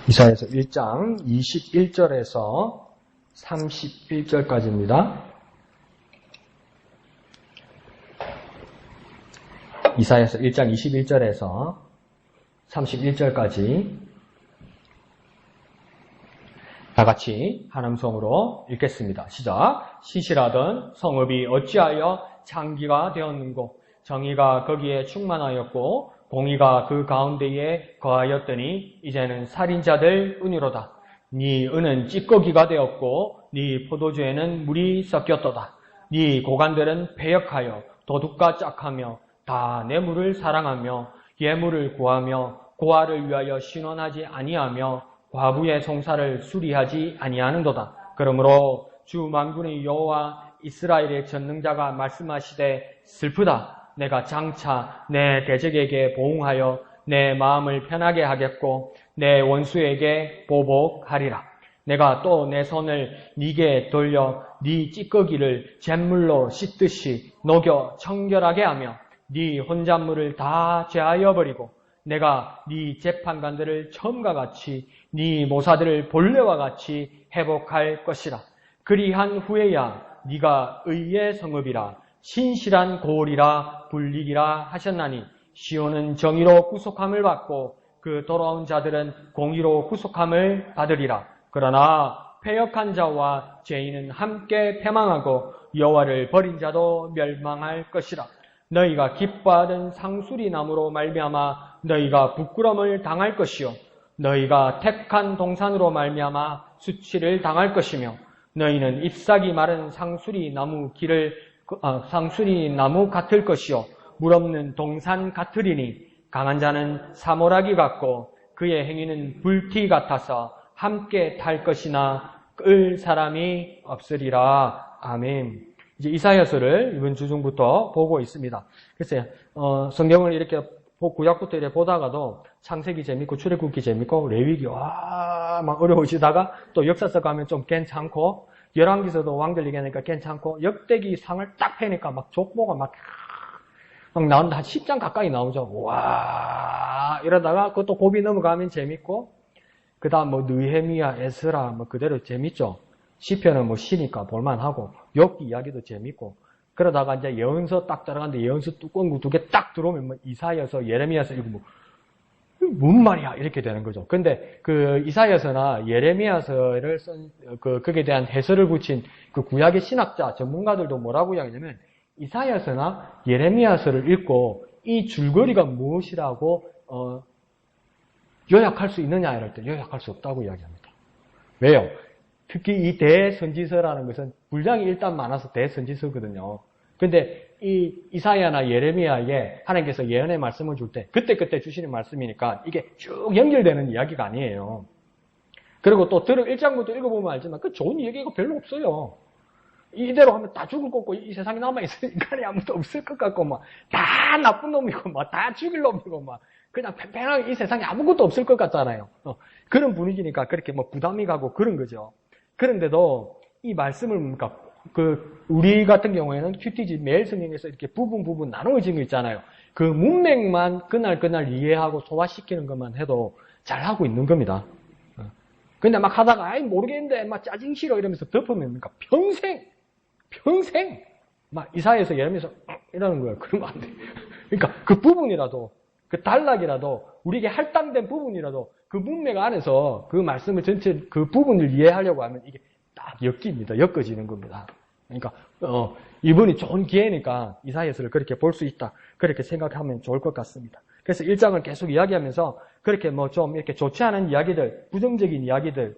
이사야서 1장 21절에서 31절까지입니다. 이사야서 1장 21절에서 31절까지 다 같이 하남성으로 읽겠습니다. 시작. 시실하던 성읍이 어찌하여 창기가 되었는고 정의가 거기에 충만하였고 공의가 그 가운데에 거하였더니 이제는 살인자들 은유로다. 네 은은 찌꺼기가 되었고 네 포도주에는 물이 섞였도다. 네 고관들은 패역하여 도둑과 짝하며 다 뇌물을 사랑하며 예물을 구하며 고아를 위하여 신원하지 아니하며 과부의 송사를 수리하지 아니하는도다. 그러므로 주 만군의 여호와 이스라엘의 전능자가 말씀하시되 슬프다. 내가 장차 내 대적에게 보응하여 내 마음을 편하게 하겠고 내 원수에게 보복하리라. 내가 또 내 손을 네게 돌려 네 찌꺼기를 잿물로 씻듯이 녹여 청결하게 하며 네 혼잣물을 다 제하여 버리고 내가 네 재판관들을 처음과 같이 네 모사들을 본래와 같이 회복할 것이라. 그리한 후에야 네가 의의 성읍이라 신실한 고을이라 불리기라 하셨나니 시온은 정의로 구속함을 받고 그 돌아온 자들은 공의로 구속함을 받으리라. 그러나 패역한 자와 죄인은 함께 패망하고 여호와를 버린 자도 멸망할 것이라. 너희가 기뻐하던 상수리 나무로 말미암아 너희가 부끄러움을 당할 것이요 너희가 택한 동산으로 말미암아 수치를 당할 것이며 너희는 잎사귀 마른 상수리 나무 같을 것이요 물 없는 동산 같으리니 강한 자는 사모라기 같고 그의 행위는 불티 같아서 함께 탈 것이나 끌 사람이 없으리라. 아멘. 이제 이사야서를 이번 주중부터 보고 있습니다. 글쎄요, 성경을 이렇게 구약부터 이렇게 보다가도 창세기 재밌고 출애굽기 재밌고 레위기 막 어려우시다가 또 역사서 가면 좀 괜찮고 열왕기서도 왕들 얘기하니까 괜찮고 역대기 상을 딱 패니까 막 족보가 막 나오는데 한 10장 가까이 나오죠. 와 이러다가 그것도 고비 넘어가면 재밌고 그 다음 뭐 느헤미야, 에스라 뭐 그대로 재밌죠. 시편은 뭐 시니까 볼만하고 욥기 이야기도 재밌고 그러다가 이제 예언서 딱 들어가는데 예언서 두꺼운 거 2개 딱 들어오면 뭐 이사야서, 예레미야서 이거 뭔 말이야 이렇게 되는 거죠. 근데 그 이사야서나 예레미야서를 쓴 그게 대한 해설을 붙인 그 구약의 신학자 전문가들도 뭐라고 이야기하냐면 이사야서나 예레미야서를 읽고 이 줄거리가 무엇이라고 요약할 수 있느냐 이럴 때 요약할 수 없다고 이야기합니다. 왜요? 특히 이 대선지서라는 것은 분량이 일단 많아서 대선지서거든요. 근데 이 이사야나 예레미야에 하나님께서 예언의 말씀을 줄 때 그때 주시는 말씀이니까 이게 쭉 연결되는 이야기가 아니에요. 그리고 또 1장부터 읽어보면 알지만 그 좋은 얘기가 별로 없어요. 이대로 하면 다 죽을 것 같고 이 세상에 남아있을 인간이 아무도 없을 것 같고 막 다 나쁜 놈이고 막 다 죽일 놈이고 막 그냥 팽팽하게 이 세상에 아무것도 없을 것 같잖아요. 그런 분위기니까 그렇게 뭐 부담이 가고 그런 거죠. 그런데도 이 말씀을 우리 같은 경우에는 QTG 매일 성경에서 이렇게 부분 나누어진 거 있잖아요. 그 문맥만 그날 이해하고 소화시키는 것만 해도 잘하고 있는 겁니다. 근데 막 하다가 모르겠는데 막 짜증 싫어 이러면서 덮으면 평생 막 이사야서 예레미야서 이러는 거예요. 그러면 안 돼. 그러니까 그 부분이라도 그 단락이라도 우리에게 할당된 부분이라도 그 문맥 안에서 그 말씀을 전체 그 부분을 이해하려고 하면 이게 딱 엮어지는 겁니다. 그러니까 이번이 좋은 기회니까 이사야서를 그렇게 볼 수 있다. 그렇게 생각하면 좋을 것 같습니다. 그래서 1장을 계속 이야기하면서 그렇게 뭐 좀 이렇게 좋지 않은 이야기들, 부정적인 이야기들,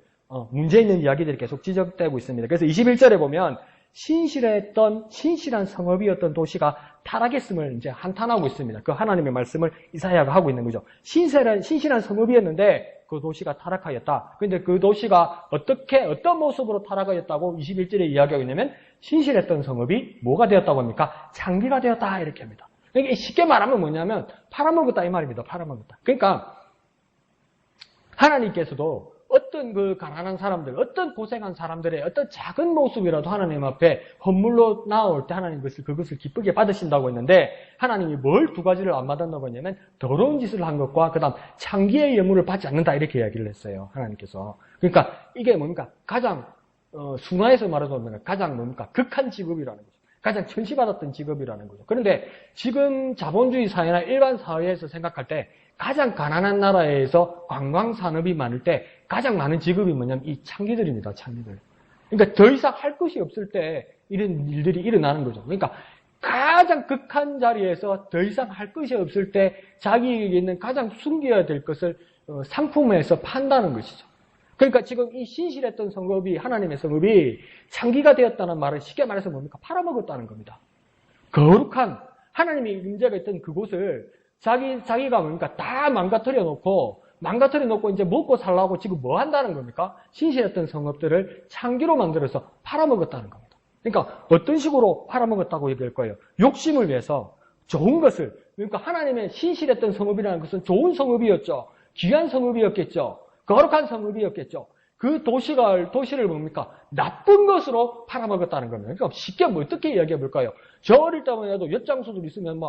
문제 있는 이야기들이 계속 지적되고 있습니다. 그래서 21절에 보면 신실한 성읍이었던 도시가 타락했음을 이제 한탄하고 있습니다. 그 하나님의 말씀을 이사야가 하고 있는 거죠. 신실한 성읍이었는데 그 도시가 타락하였다. 근데 그 도시가 어떤 모습으로 타락하였다고 21절에 이야기하고 있냐면 신실했던 성읍이 뭐가 되었다고 합니까? 창기가 되었다. 이렇게 합니다. 그러니까 쉽게 말하면 뭐냐면 팔아먹었다 이 말입니다. 팔아먹었다. 그러니까 하나님께서도 어떤 그 가난한 사람들, 어떤 고생한 사람들의 어떤 작은 모습이라도 하나님 앞에 헌물로 나올 때 하나님 그것을 기쁘게 받으신다고 했는데 하나님이 뭘 두 가지를 안 받았다고 했냐면 더러운 짓을 한 것과 그다음 창기의 예물을 받지 않는다 이렇게 이야기를 했어요. 하나님께서. 그러니까 이게 뭡니까? 가장 순화해서 말하자면 가장 뭡니까? 극한 직업이라는 거죠. 가장 천시받았던 직업이라는 거죠. 그런데 지금 자본주의 사회나 일반 사회에서 생각할 때 가장 가난한 나라에서 관광산업이 많을 때 가장 많은 직업이 뭐냐면 이 창기들입니다. 창기들. 그러니까 더 이상 할 것이 없을 때 이런 일들이 일어나는 거죠. 그러니까 가장 극한 자리에서 더 이상 할 것이 없을 때 자기에게 있는 가장 숨겨야 될 것을 상품에서 판다는 것이죠. 그러니까 지금 이 신실했던 성읍이 하나님의 성읍이 창기가 되었다는 말은 쉽게 말해서 뭡니까? 팔아먹었다는 겁니다. 거룩한 하나님의 임재가 있던 그곳을 자기가 뭡니까? 다 망가뜨려 놓고 이제 먹고 살라고 지금 뭐 한다는 겁니까? 신실했던 성읍들을 창기로 만들어서 팔아먹었다는 겁니다. 그러니까 어떤 식으로 팔아먹었다고 얘기할 거예요? 욕심을 위해서 좋은 것을, 그러니까 하나님의 신실했던 성읍이라는 것은 좋은 성읍이었죠. 귀한 성읍이었겠죠. 거룩한 성읍이었겠죠. 그 도시를 뭡니까? 나쁜 것으로 팔아먹었다는 겁니다. 그러니까 쉽게 어떻게 이야기해 볼까요? 저 어릴 때만 해도 엿장수들 있으면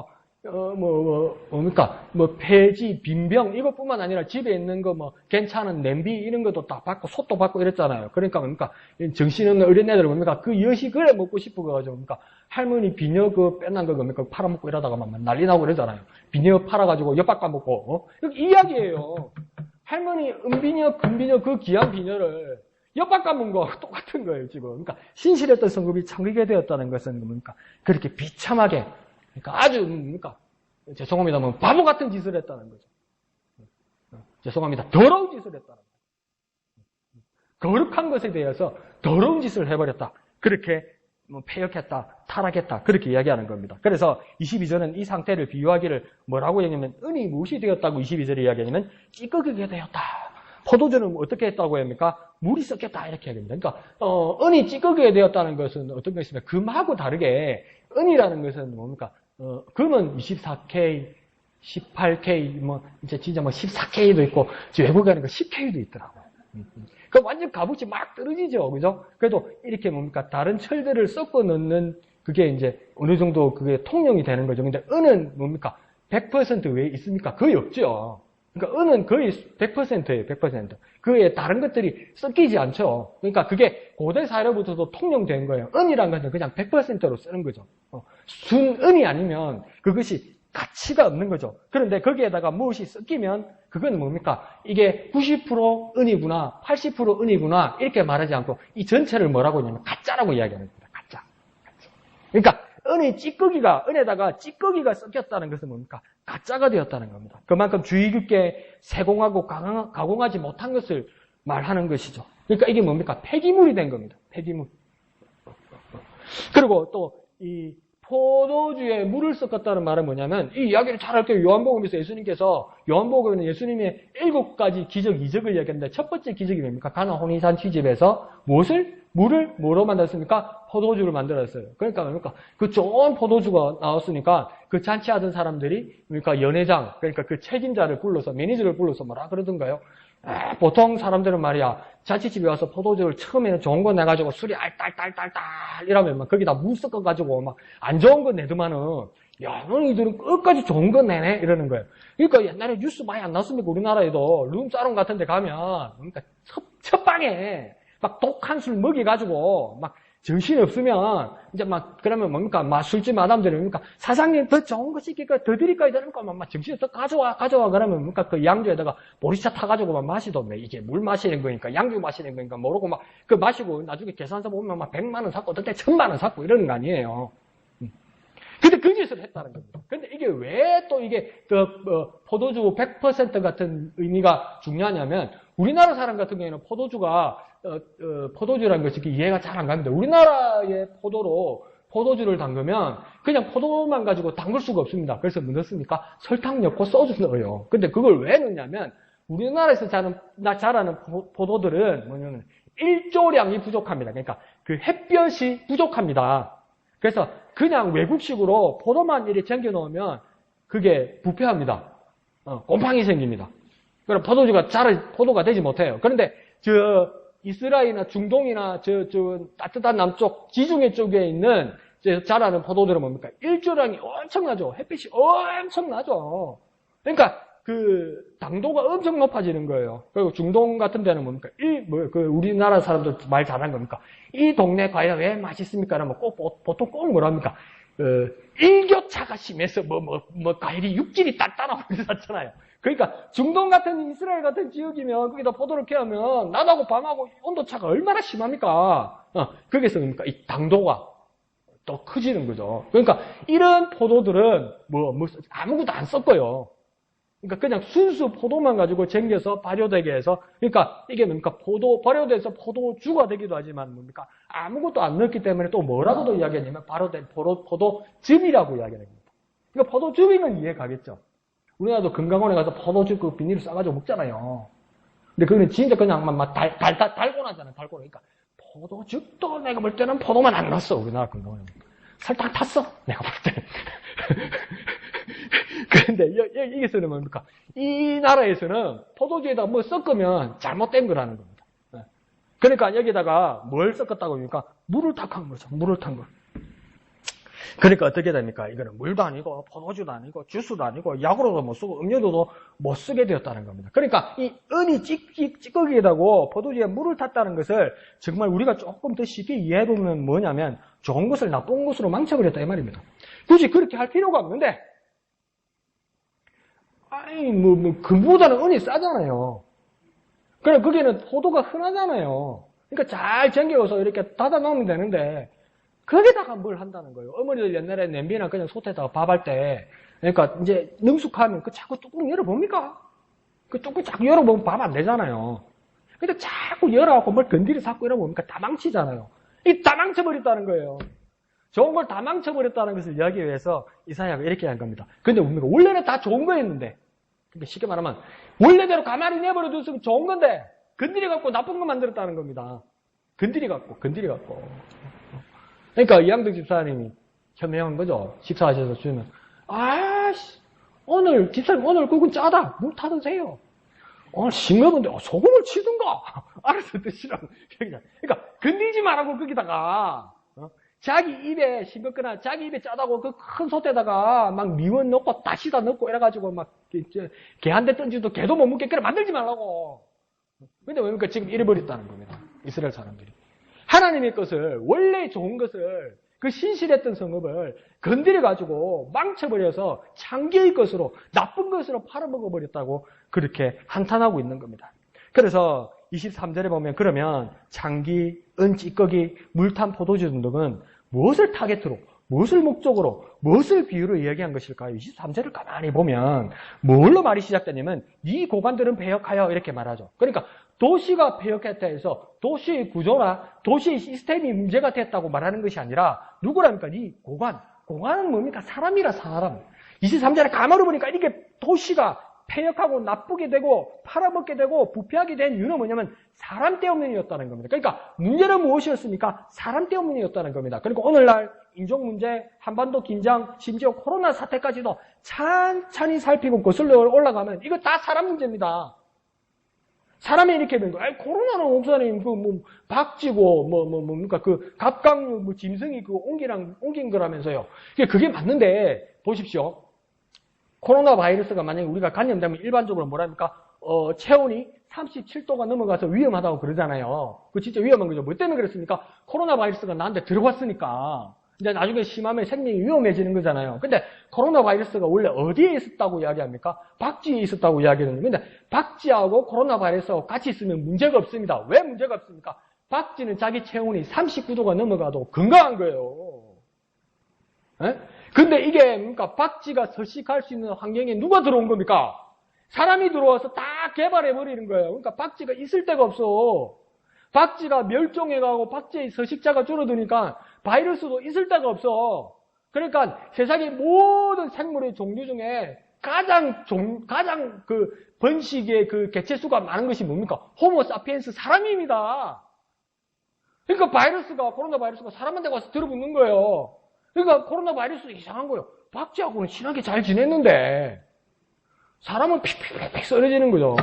폐지, 빈병, 이것뿐만 아니라 집에 있는 거 괜찮은 냄비, 이런 것도 다 받고, 솥도 받고 이랬잖아요. 그러니까 뭡니까? 정신없는 어린애들 뭡니까? 그 엿이 그래 먹고 싶어가지고, 뭡니까? 할머니 비녀 빼난 거 뭡니까? 팔아먹고 이러다가 막 난리 나고 그러잖아요. 비녀 팔아가지고 엿 바꿔먹고, 이 이야기예요. 할머니 은비녀, 금비녀, 그 귀한 비녀를 엿 바꿔먹은 거 똑같은 거예요, 지금. 그러니까 신실했던 성읍이 창기게 되었다는 것은 뭡니까? 그렇게 비참하게, 그러니까 아주 뭡니까? 죄송합니다. 바보 같은 짓을 했다는 거죠. 죄송합니다. 더러운 짓을 했다는 거죠. 거룩한 것에 대해서 더러운 짓을 해버렸다. 그렇게 폐역했다, 타락했다. 그렇게 이야기하는 겁니다. 그래서 22절은 이 상태를 비유하기를 뭐라고 얘기하냐면 은이 무엇이 되었다고 22절에 이야기하냐면 찌꺼기게 되었다. 포도주는 어떻게 했다고 합니까? 물이 섞였다 이렇게 얘기합니다. 그러니까 은이 찌꺼기게 되었다는 것은 어떤 것이냐면 금하고 다르게 은이라는 것은 뭡니까? 금은 24K, 18K, 이제 진짜 14K도 있고, 외국에 하는 거 10K도 있더라고요. 그 완전 값어치 막 떨어지죠. 그죠? 그래도 이렇게 뭡니까? 다른 철들을 섞어 넣는 그게 이제 어느 정도 그게 통용이 되는 거죠. 근데 은은 뭡니까? 100% 왜 있습니까? 거의 없죠. 그러니까 은은 거의 100%예요. 100%. 그 외에 다른 것들이 섞이지 않죠. 그러니까 그게 고대 사회로부터도 통용된 거예요. 은이란 것은 그냥 100%로 쓰는 거죠. 순은이 아니면 그것이 가치가 없는 거죠. 그런데 거기에다가 무엇이 섞이면 그건 뭡니까? 이게 90% 은이구나, 80% 은이구나 이렇게 말하지 않고 이 전체를 뭐라고 하냐면 가짜라고 이야기하는 겁니다. 가짜. 그러니까 은에다가 찌꺼기가 섞였다는 것은 뭡니까? 가짜가 되었다는 겁니다. 그만큼 주의 깊게 세공하고 가공하지 못한 것을 말하는 것이죠. 그러니까 이게 뭡니까? 폐기물이 된 겁니다. 폐기물. 그리고 또 이 포도주에 물을 섞었다는 말은 뭐냐면 이 이야기를 잘 할게요. 요한복음에서 요한복음에는 예수님의 7가지 기적, 이적을 이야기했는데 첫 번째 기적이 뭡니까? 가나 혼인산 취집에서 물을 뭐로 만들었습니까? 포도주를 만들었어요. 그러니까 뭡니까? 그 좋은 포도주가 나왔으니까 그 잔치하던 사람들이 뭡니까? 연회장, 그러니까 그 책임자를 불러서, 매니저를 불러서 뭐라 그러던가요? 보통 사람들은 말이야, 잔치집에 와서 포도주를 처음에는 좋은 거 내가지고 술이 알딸딸딸딸 이러면 막 거기다 물 섞어가지고 막 안 좋은 거 내더만은, 야, 너희들은 끝까지 좋은 거 내네? 이러는 거예요. 그러니까 옛날에 뉴스 많이 안 났습니까? 우리나라에도 룸사롱 같은 데 가면, 그러니까 첫 방에 막 독한 술 먹여가지고 막 정신이 없으면 이제 막 그러면 뭡니까? 막 술집 마담들이 뭡니까? 사장님 더 좋은 거 시킬까? 더 드릴까? 이러니까 막 정신이 더 가져와 그러면 뭡니까? 그 양주에다가 보리차 타가지고 막 마시던데 이게 물 마시는 거니까 양주 마시는 거니까 모르고 막 그 마시고 나중에 계산서 보면 막 100만 원 샀고 어떨 때 1000만 원 샀고 이러는 거 아니에요. 근데 그 짓을 했다는 겁니다. 근데 이게 왜 또 이게 포도주 100% 같은 의미가 중요하냐면 우리나라 사람 같은 경우에는 포도주라는 것이 이해가 잘 안 갑니다. 우리나라의 포도주를 담그면 그냥 포도만 가지고 담글 수가 없습니다. 그래서 뭐 넣습니까? 설탕 넣고 소주 넣어요. 근데 그걸 왜 넣냐면 우리나라에서 자라는 포도들은 뭐냐면 일조량이 부족합니다. 그러니까 그 햇볕이 부족합니다. 그래서 그냥 외국식으로 포도만 이렇게 쟁겨 놓으면 그게 부패합니다. 곰팡이 생깁니다. 그럼 포도가 되지 못해요. 그런데 이스라엘이나 중동이나 따뜻한 남쪽, 지중해 쪽에 있는 자라는 포도들은 뭡니까? 일조량이 엄청나죠. 햇빛이 엄청나죠. 그러니까 당도가 엄청 높아지는 거예요. 그리고 중동 같은 데는 뭡니까? 우리나라 사람들 말 잘하는 겁니까? 이 동네 과일이 왜 맛있습니까? 그러면 보통 꼭 뭐랍니까? 일교차가 심해서 과일이 육질이 단단하고 그렇잖아요. 그러니까 중동 같은 이스라엘 같은 지역이면 거기다 포도를 캐하면 낮하고 밤하고 온도차가 얼마나 심합니까? 거기서 뭡니까? 이 당도가 또 커지는 거죠. 그러니까 이런 포도들은 아무것도 안 섞어요. 그러니까 그냥 순수 포도만 가지고 쟁겨서 발효되게 해서, 그러니까 이게 뭡니까? 발효돼서 포도주가 되기도 하지만 뭡니까? 아무것도 안 넣었기 때문에 또 뭐라고도 이야기하냐면 발효된 포도즙이라고 이야기합니다. 그러니까 포도즙이면 이해 가겠죠? 우리나라도 건강원에 가서 포도즙 그 비닐을 싸가지고 먹잖아요. 근데 그거는 진짜 그냥 막 달고 나잖아요. 달고 나니까. 포도즙도 내가 볼 때는 포도만 안 넣었어. 우리나라 건강원에. 설탕 탔어. 내가 볼 때는. 그런데 여기서는 뭡니까? 이 나라에서는 포도주에다 뭐 섞으면 잘못된 거라는 겁니다. 그러니까 여기다가 뭘 섞었다고 합니까? 물을 탁한 거죠. 물을 탄 거. 그러니까 어떻게 됩니까? 이거는 물도 아니고 포도주도 아니고 주스도 아니고 약으로도 못 쓰고 음료도 못 쓰게 되었다는 겁니다. 그러니까 이 은이 찌꺼기에다고 포도주에 물을 탔다는 것을 정말 우리가 조금 더 쉽게 이해해보면 뭐냐면 좋은 것을 나쁜 것으로 망쳐버렸다 이 말입니다. 굳이 그렇게 할 필요가 없는데 금보다는 은이 싸잖아요. 그래 거기는 포도가 흔하잖아요. 그러니까 잘 쟁겨서 이렇게 닫아 놓으면 되는데 거기다가 뭘 한다는 거예요. 어머니들 옛날에 냄비나 그냥 솥에다가 밥할 때, 그러니까 이제 능숙하면 자꾸 뚜껑 열어봅니까? 그 뚜껑 자꾸 열어보면 밥 안 되잖아요. 근데 자꾸 열어갖고 뭘 건드려 잡고 이러면 다 망치잖아요. 다 망쳐버렸다는 거예요. 좋은 걸 다 망쳐버렸다는 것을 이야기하기 위해서 이사야가 이렇게 한 겁니다. 근데 원래는 다 좋은 거였는데, 그러니까 쉽게 말하면 원래대로 가만히 내버려뒀으면 좋은 건데 건드려갖고 나쁜 거 만들었다는 겁니다. 건드려갖고. 그러니까 이양덕 집사님이 현명한 거죠. 식사하셔서 주면 집사님 오늘 국은 짜다. 물 타드세요. 오늘 싱거운데 소금을 치든가. 알아서 드시라고. 그러니까 건드리지 말라고 거기다가 자기 입에 싱겁거나 자기 입에 짜다고 그 큰 솥에다가 막 미원 넣고 다시다 넣고 이래가지고 막 개 한 대 던지도 개도 못 먹게 그래 만들지 말라고. 근데 왜냐면 지금 잃어버렸다는 겁니다. 이스라엘 사람들이. 하나님의 것을, 원래 좋은 것을, 그 신실했던 성읍을 건드려가지고 망쳐버려서 창기의 것으로, 나쁜 것으로 팔아먹어버렸다고 그렇게 한탄하고 있는 겁니다. 그래서 23절에 보면 그러면 창기, 은, 찌꺼기, 물탄 포도주 등등은 무엇을 타겟으로, 무엇을 목적으로, 무엇을 비유로 이야기한 것일까요? 23절을 가만히 보면 뭘로 말이 시작되냐면 이 고관들은 배역하여 이렇게 말하죠. 그러니까 도시가 폐역했다 해서 도시의 구조나 도시의 시스템이 문제가 됐다고 말하는 것이 아니라 누구랍니까? 이 고관은 뭡니까? 사람이라 사람. 23절에 가만히 보니까 이게 도시가 폐역하고 나쁘게 되고 팔아먹게 되고 부패하게 된 이유는 뭐냐면 사람 때문이었다는 겁니다. 그러니까 문제는 무엇이었습니까? 사람 때문이었다는 겁니다. 그리고 오늘날 인종 문제, 한반도 긴장, 심지어 코로나 사태까지도 찬찬히 살피고 거슬러 올라가면 이거 다 사람 문제입니다. 사람이 이렇게 된 거예요. 코로나는 목사님, 박쥐고, 뭡니까, 갑각, 짐승이 옮긴 거라면서요. 그게 맞는데, 보십시오. 코로나 바이러스가 만약에 우리가 감염되면 일반적으로 뭐랍니까? 체온이 37도가 넘어가서 위험하다고 그러잖아요. 그거 진짜 위험한 거죠. 뭐 때문에 그랬습니까? 코로나 바이러스가 나한테 들어왔으니까. 이제 나중에 심하면 생명이 위험해지는 거잖아요. 근데 코로나 바이러스가 원래 어디에 있었다고 이야기합니까? 박쥐에 있었다고 이야기하는데, 근데 박쥐하고 코로나 바이러스하고 같이 있으면 문제가 없습니다. 왜 문제가 없습니까? 박쥐는 자기 체온이 39도가 넘어가도 건강한 거예요. 에? 근데 이게 그러니까 박쥐가 서식할 수 있는 환경에 누가 들어온 겁니까? 사람이 들어와서 다 개발해버리는 거예요. 그러니까 박쥐가 있을 데가 없어. 박쥐가 멸종해가고 박쥐의 서식자가 줄어드니까 바이러스도 있을 데가 없어. 그러니까 세상의 모든 생물의 종류 중에 가장 번식의 개체수가 많은 것이 뭡니까? 호모 사피엔스 사람입니다. 그러니까 코로나 바이러스가 사람한테 와서 들어붙는 거예요. 그러니까 코로나 바이러스도 이상한 거예요. 박쥐하고는 친하게 잘 지냈는데 사람은 픽픽픽 쓰러지는 거죠.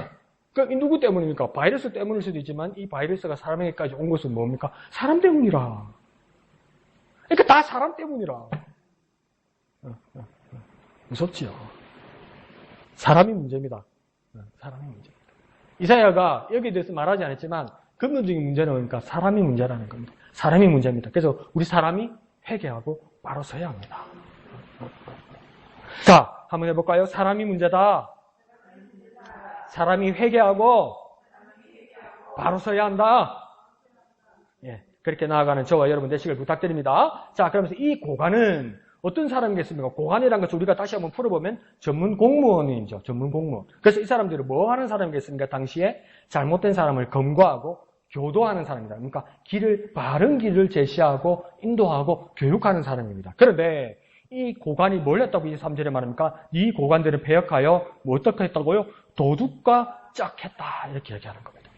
그 누구 때문입니까? 바이러스 때문일 수도 있지만 이 바이러스가 사람에게까지 온 것은 뭡니까? 사람 때문이라. 그러니까 다 사람 때문이라. 무섭지요. 사람이 문제입니다. 사람이 문제입니다. 이사야가 여기에 대해서 말하지 않았지만 근본적인 문제는 그러니까 사람이 문제라는 겁니다. 사람이 문제입니다. 그래서 우리 사람이 회개하고 바로 서야 합니다. 자, 한번 해볼까요? 사람이 문제다. 사람이 회개하고 바로 서야 한다. 예, 그렇게 나아가는 저와 여러분 되시길 부탁드립니다. 자, 그러면서 이 고관은 어떤 사람이겠습니까? 고관이라는 것을 우리가 다시 한번 풀어보면 전문 공무원이죠. 전문 공무원. 그래서 이 사람들은 뭐 하는 사람이겠습니까? 당시에 잘못된 사람을 검거하고 교도하는 사람입니다. 그러니까 바른 길을 제시하고 인도하고 교육하는 사람입니다. 그런데 이 고관이 뭘 했다고 23절에 말합니까? 이 고관들을 배역하여 뭐 어떻게 했다고요? 도둑과 짝했다. 이렇게 얘기하는 겁니다.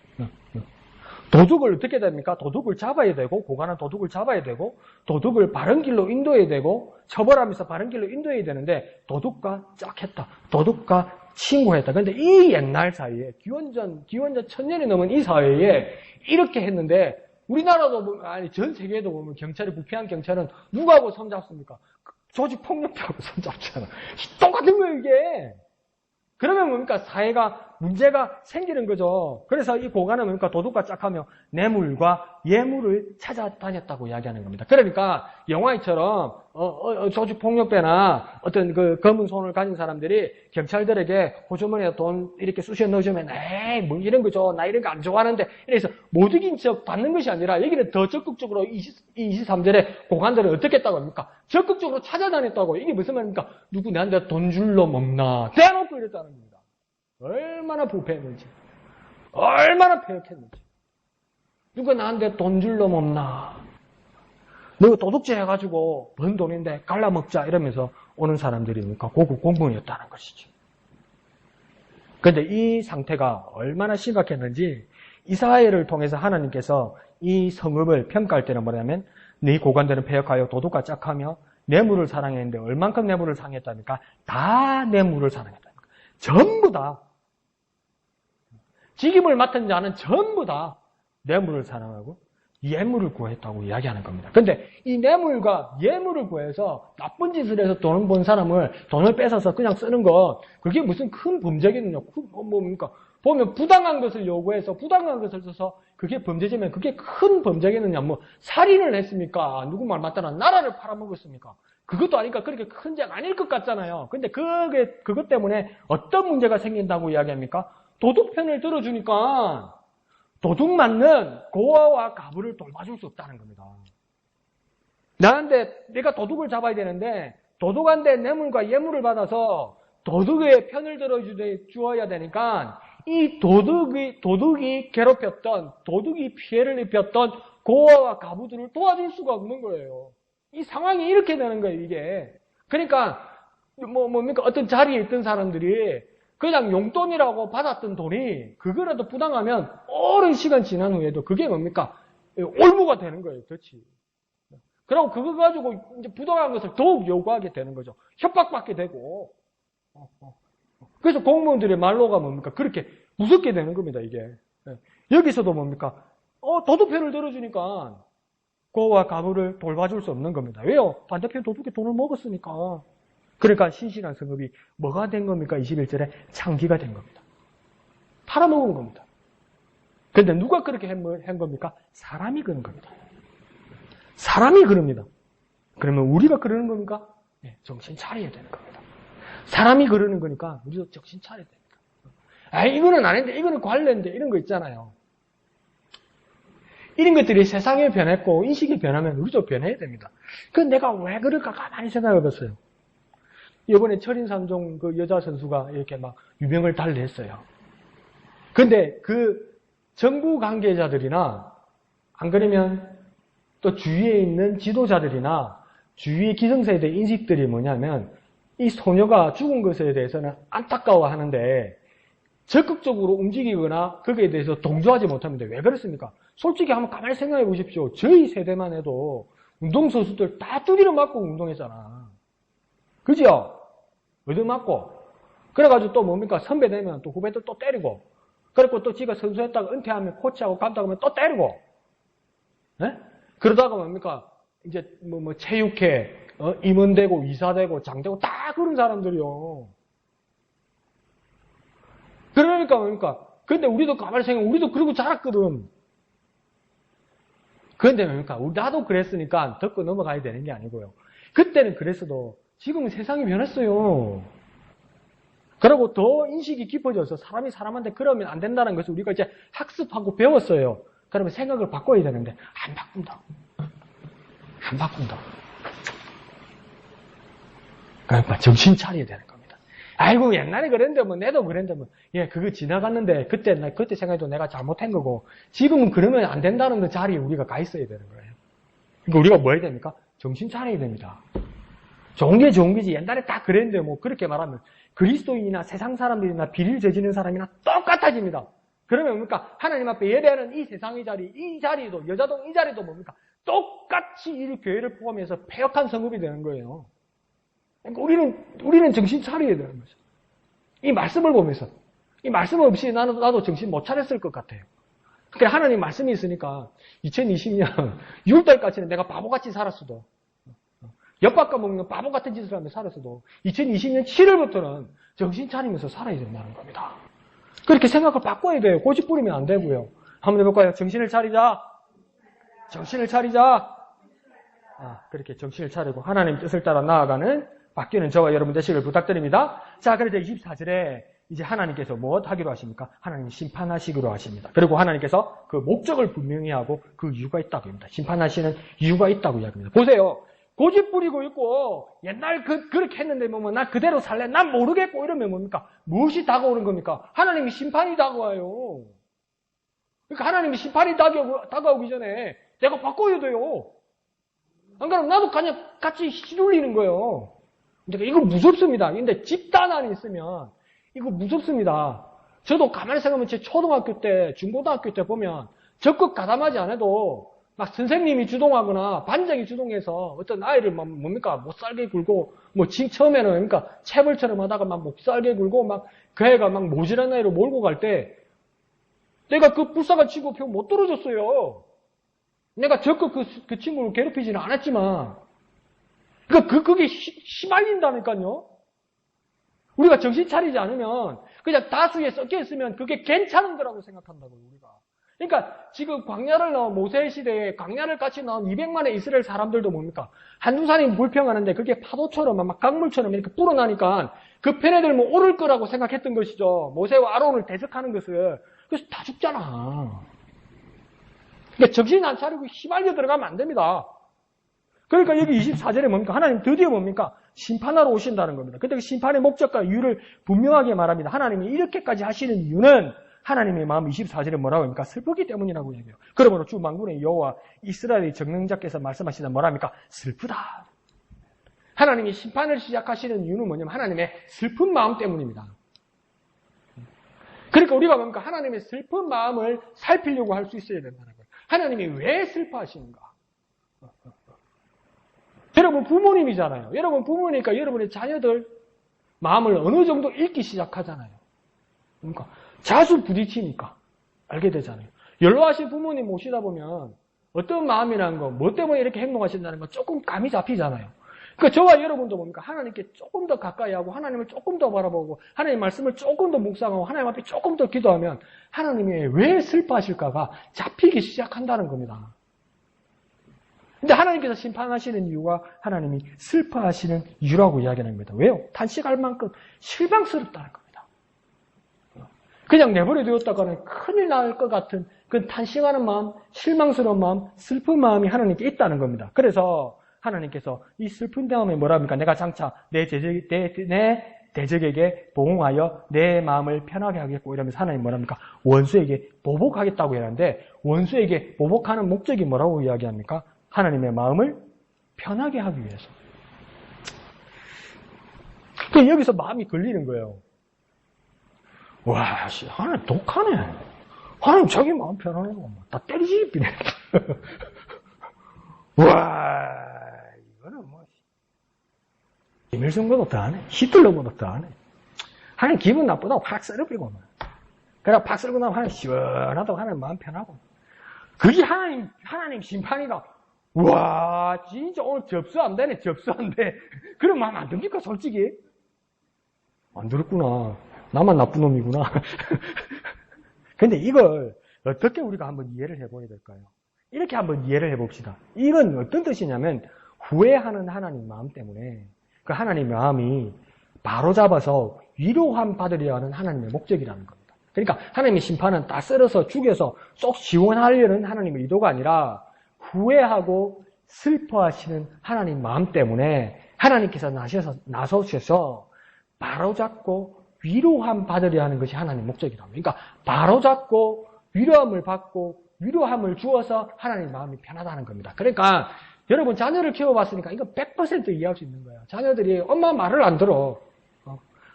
도둑을 어떻게 됩니까? 도둑을 잡아야 되고, 고관은 도둑을 잡아야 되고, 도둑을 바른 길로 인도해야 되고, 처벌하면서 바른 길로 인도해야 되는데, 도둑과 짝했다. 도둑과 친구했다. 그런데 이 옛날 사이에, 기원전 1000년이 넘은 이 사회에 이렇게 했는데, 우리나라도 보면, 아니, 전 세계에도 보면 경찰이, 부패한 경찰은 누구하고 손잡습니까? 조직폭력배하고 손잡잖아. 똑같은 거예요, 이게. 그러면 뭡니까? 사회가 문제가 생기는 거죠. 그래서 이 고관은 뭡니까? 도둑과 짝하며 뇌물과 예물을 찾아다녔다고 이야기하는 겁니다. 그러니까 영화처럼 조직폭력배나 어떤 그 검은 손을 가진 사람들이 경찰들에게 호주머니에 돈 이렇게 쑤셔 넣어주면 에이 뭐 이런 거죠. 나 이런 거 안 좋아하는데 이래서 못 이긴 척 받는 것이 아니라 여기는 더 적극적으로 23절에 고관들은 어떻게 했다고 합니까? 적극적으로 찾아다녔다고. 이게 무슨 말입니까? 누구 내한테 돈 줄 놈 없나? 대놓고 이랬다는 겁니다. 얼마나 부패했는지, 얼마나 폐역했는지. 누가 나한테 돈 줄 놈 없나? 너 도둑질 해가지고 번 돈인데 갈라먹자 이러면서 오는 사람들이니까 고급 공무원이었다는 것이죠. 그런데 이 상태가 얼마나 심각했는지 이사야를 통해서 하나님께서 이 성읍을 평가할 때는 뭐냐면 네 고관들은 폐역하여 도둑과 짝하며 뇌물을 사랑했는데 얼만큼 뇌물을 사랑했다니까? 다 뇌물을 사랑했다니까. 전부 다. 직임을 맡은 자는 전부 다 뇌물을 사랑하고 예물을 구했다고 이야기하는 겁니다. 그런데 이 뇌물과 예물을 구해서 나쁜 짓을 해서 돈을 번 사람을 돈을 뺏어서 그냥 쓰는 것, 그게 무슨 큰 범죄겠느냐? 뭡니까? 보면 부당한 것을 요구해서 부당한 것을 써서 그게 범죄지면 그게 큰 범죄겠느냐? 뭐 살인을 했습니까? 누구 말 맞다나 나라를 팔아먹었습니까? 그것도 아니까 그렇게 큰 죄가 아닐 것 같잖아요. 근데 그것 때문에 어떤 문제가 생긴다고 이야기합니까? 도둑 편을 들어주니까 도둑 맞는 고아와 가부를 돌봐줄 수 없다는 겁니다. 내가 도둑을 잡아야 되는데 도둑한테 뇌물과 예물을 받아서 도둑의 편을 들어주어야 되니까 이 도둑이 괴롭혔던, 도둑이 피해를 입혔던 고아와 가부들을 도와줄 수가 없는 거예요. 이 상황이 이렇게 되는 거예요, 이게. 그러니까, 뭡니까? 어떤 자리에 있던 사람들이 그냥 용돈이라고 받았던 돈이 그거라도 부당하면 오랜 시간 지난 후에도 그게 뭡니까? 올무가 되는 거예요, 그렇지. 그리고 그거 가지고 이제 부당한 것을 더욱 요구하게 되는 거죠. 협박받게 되고. 그래서 공무원들의 말로가 뭡니까? 그렇게 무섭게 되는 겁니다, 이게. 여기서도 뭡니까? 도둑편을 들어주니까 고와 가부를 돌봐줄 수 없는 겁니다. 왜요? 반대편 도둑이 돈을 먹었으니까. 그러니까 신실한 성읍이 뭐가 된 겁니까? 21절에 창기가 된 겁니다. 팔아먹은 겁니다. 그런데 누가 그렇게 한 겁니까? 사람이 그런 겁니다. 사람이 그럽니다. 그러면 우리가 그러는 겁니까? 네, 정신 차려야 되는 겁니다. 사람이 그러는 거니까 우리도 정신 차려야 됩니다. 이거는 아닌데, 이거는 관련돼, 이런 거 있잖아요. 이런 것들이 세상이 변했고 인식이 변하면 우리도 변해야 됩니다. 내가 왜 그럴까 가만히 생각해 봤어요. 이번에 철인삼종 그 여자 선수가 이렇게 막 유명을 달리했어요. 근데 그 정부 관계자들이나 안 그러면 또 주위에 있는 지도자들이나 주위의 기성세대 인식들이 뭐냐면 이 소녀가 죽은 것에 대해서는 안타까워하는데 적극적으로 움직이거나 거기에 대해서 동조하지 못합니다. 왜 그렇습니까? 솔직히 한번 가만히 생각해 보십시오. 저희 세대만 해도 운동선수들 다 두드려 맞고 운동했잖아. 그죠? 어디 맞고. 그래가지고 또 뭡니까? 선배 되면 또 후배들 또 때리고. 그리고 또 지가 선수했다가 은퇴하면 코치하고 감독하면 또 때리고. 예? 그러다가 뭡니까? 이제 체육회, 임원되고, 이사되고, 장되고, 다 그런 사람들이요. 그러니까 뭡니까? 근데 우리도 가만히 생각해, 우리도 그러고 자랐거든. 그런데 뭡니까? 나도 그랬으니까 덮고 넘어가야 되는 게 아니고요. 그때는 그랬어도 지금은 세상이 변했어요. 그리고 더 인식이 깊어져서 사람이 사람한테 그러면 안 된다는 것을 우리가 이제 학습하고 배웠어요. 그러면 생각을 바꿔야 되는데 안 바꾼다. 안 바꾼다. 그러니까 정신 차려야 되는 겁니다. 아이고 옛날에 그랬는데 뭐 내도 그랬는데 뭐 예 그거 지나갔는데 그때 생각해도 내가 잘못한 거고 지금은 그러면 안 된다는 그 자리에 우리가 가 있어야 되는 거예요. 그러니까 우리가 뭐 해야 됩니까? 정신 차려야 됩니다. 좋은 게 좋은 거지 옛날에 다 그랬는데 뭐 그렇게 말하면 그리스도인이나 세상 사람들이나 비리를 저지르는 사람이나 똑같아집니다. 그러면 뭡니까? 하나님 앞에 예배하는 이 세상의 자리, 이 자리도 여자동 이 자리도 뭡니까? 똑같이 이 교회를 포함해서 폐역한 성읍이 되는 거예요. 그러니까 우리는 정신 차려야 되는 거죠. 이 말씀을 보면서 이 말씀 없이 나도 정신 못 차렸을 것 같아요. 그러니까 하나님 말씀이 있으니까 2020년 6월달까지는 내가 바보같이 살았어도 엿밥 까먹는 바보 같은 짓을 하며 살았어도 2020년 7월부터는 정신 차리면서 살아야 된다는 겁니다. 그렇게 생각을 바꿔야 돼요. 고집 부리면 안 되고요. 한번 해볼까요? 정신을 차리자. 정신을 차리자. 그렇게 정신을 차리고 하나님 뜻을 따라 나아가는 바뀌는 저와 여러분 되시길 부탁드립니다. 자, 그래서 24절에 이제 하나님께서 무엇 하기로 하십니까? 하나님 심판하시기로 하십니다. 그리고 하나님께서 그 목적을 분명히 하고 그 이유가 있다고 합니다. 심판하시는 이유가 있다고 이야기합니다. 보세요. 고집 부리고 있고 옛날 그렇게 했는데 뭐 나 그대로 살래? 난 모르겠고 이러면 뭡니까? 무엇이 다가오는 겁니까? 하나님이 심판이 다가와요. 그러니까 하나님이 심판이 다가오기 전에 내가 바꿔야 돼요. 안 그러면 나도 그냥 같이 휘둘리는 거예요. 그러니까 이거 무섭습니다. 근데 집단 안에 있으면 이거 무섭습니다. 저도 가만히 생각하면 제 초등학교 때, 중고등학교 때 보면 적극 가담하지 않아도 막 선생님이 주동하거나 반장이 주동해서 어떤 아이를 막 뭡니까 못 살게 굴고 뭐 처음에는 그러니까 체벌처럼 하다가 막 못 살게 굴고 막 그 애가 막 모질한 아이로 몰고 갈 때 내가 그 불사가 치고 표 못 떨어졌어요. 내가 적극 그 친구를 괴롭히지는 않았지만 그러니까 그게 휘말린다니까요. 우리가 정신 차리지 않으면 그냥 다수에 섞여 있으면 그게 괜찮은 거라고 생각한다고요, 우리가. 그러니까 지금 광야를 나온 모세 시대에 광야를 같이 나온 200만의 이스라엘 사람들도 뭡니까? 한두 사람이 불평하는데 그게 파도처럼 막 강물처럼 이렇게 불어나니까 그 편애들 뭐 오를 거라고 생각했던 것이죠. 모세와 아론을 대적하는 것을. 그래서 다 죽잖아. 그러니까 정신 안 차리고 휘말려 들어가면 안 됩니다. 그러니까 여기 24절에 뭡니까? 하나님 드디어 뭡니까? 심판하러 오신다는 겁니다. 근데 그 심판의 목적과 이유를 분명하게 말합니다. 하나님이 이렇게까지 하시는 이유는 하나님의 마음 24절에 뭐라고 합니까? 슬프기 때문이라고 얘기해요. 그러므로 주 만군의 여호와 이스라엘의 정령자께서 말씀하시는 뭐랍니까? 슬프다. 하나님이 심판을 시작하시는 이유는 뭐냐면 하나님의 슬픈 마음 때문입니다. 그러니까 우리가 뭡니까? 하나님의 슬픈 마음을 살피려고 할 수 있어야 된다는 거예요. 하나님이 왜 슬퍼하시는가? 여러분 부모님이잖아요. 여러분 부모니까 여러분의 자녀들 마음을 어느 정도 읽기 시작하잖아요. 그러니까 자주 부딪히니까 알게 되잖아요. 연로하신 부모님 모시다 보면 어떤 마음이라는 거, 뭐 때문에 이렇게 행동하신다는 거 조금 감이 잡히잖아요. 그러니까 저와 여러분도 뭡니까? 하나님께 조금 더 가까이 하고 하나님을 조금 더 바라보고 하나님 말씀을 조금 더 묵상하고 하나님 앞에 조금 더 기도하면 하나님이 왜 슬퍼하실까가 잡히기 시작한다는 겁니다. 근데 하나님께서 심판하시는 이유가 하나님이 슬퍼하시는 이유라고 이야기하는 겁니다. 왜요? 탄식할 만큼 실망스럽다는 겁니다. 그냥 내버려 두었다가는 큰일 날 것 같은 그 탄식하는 마음, 실망스러운 마음, 슬픈 마음이 하나님께 있다는 겁니다. 그래서 하나님께서 이 슬픈 다음에 뭐라 합니까? 내가 장차 내 대적에게 보응하여 내 마음을 편하게 하겠고 이러면서 하나님 뭐라 합니까? 원수에게 보복하겠다고 하는데 원수에게 보복하는 목적이 뭐라고 이야기합니까? 하나님의 마음을 편하게 하기 위해서. 그 여기서 마음이 걸리는 거예요. 와, 하나님 독하네. 하나님 자기 마음 편하고 다 때리지 비네. 와, 이거는 뭐 김일성보다 더하네. 히틀러보다 더하네. 하나님 기분 나쁘다고 확 썰어버리고. 그래 팍 쓸고 나면 하나님 시원하다고 하나님 마음 편하고. 그게 하나님 심판이다. 와, 진짜 오늘 접수 안 되네, 접수 안 돼. 그럼 마음 안 듭니까, 솔직히? 안 들었구나. 나만 나쁜 놈이구나. 근데 이걸 어떻게 우리가 한번 이해를 해봐야 될까요? 이렇게 한번 이해를 해봅시다. 이건 어떤 뜻이냐면, 후회하는 하나님 마음 때문에 그 하나님 마음이 바로잡아서 위로함 받으려 하는 하나님의 목적이라는 겁니다. 그러니까 하나님의 심판은 다 썰어서 죽여서 쏙 지원하려는 하나님의 의도가 아니라 후회하고 슬퍼하시는 하나님 마음 때문에 하나님께서 나서셔서 바로잡고 위로함 받으려 하는 것이 하나님 목적이라고. 그러니까 바로잡고 위로함을 받고 위로함을 주어서 하나님 마음이 편하다는 겁니다. 그러니까 여러분 자녀를 키워봤으니까 이거 100% 이해할 수 있는 거예요. 자녀들이 엄마 말을 안 들어.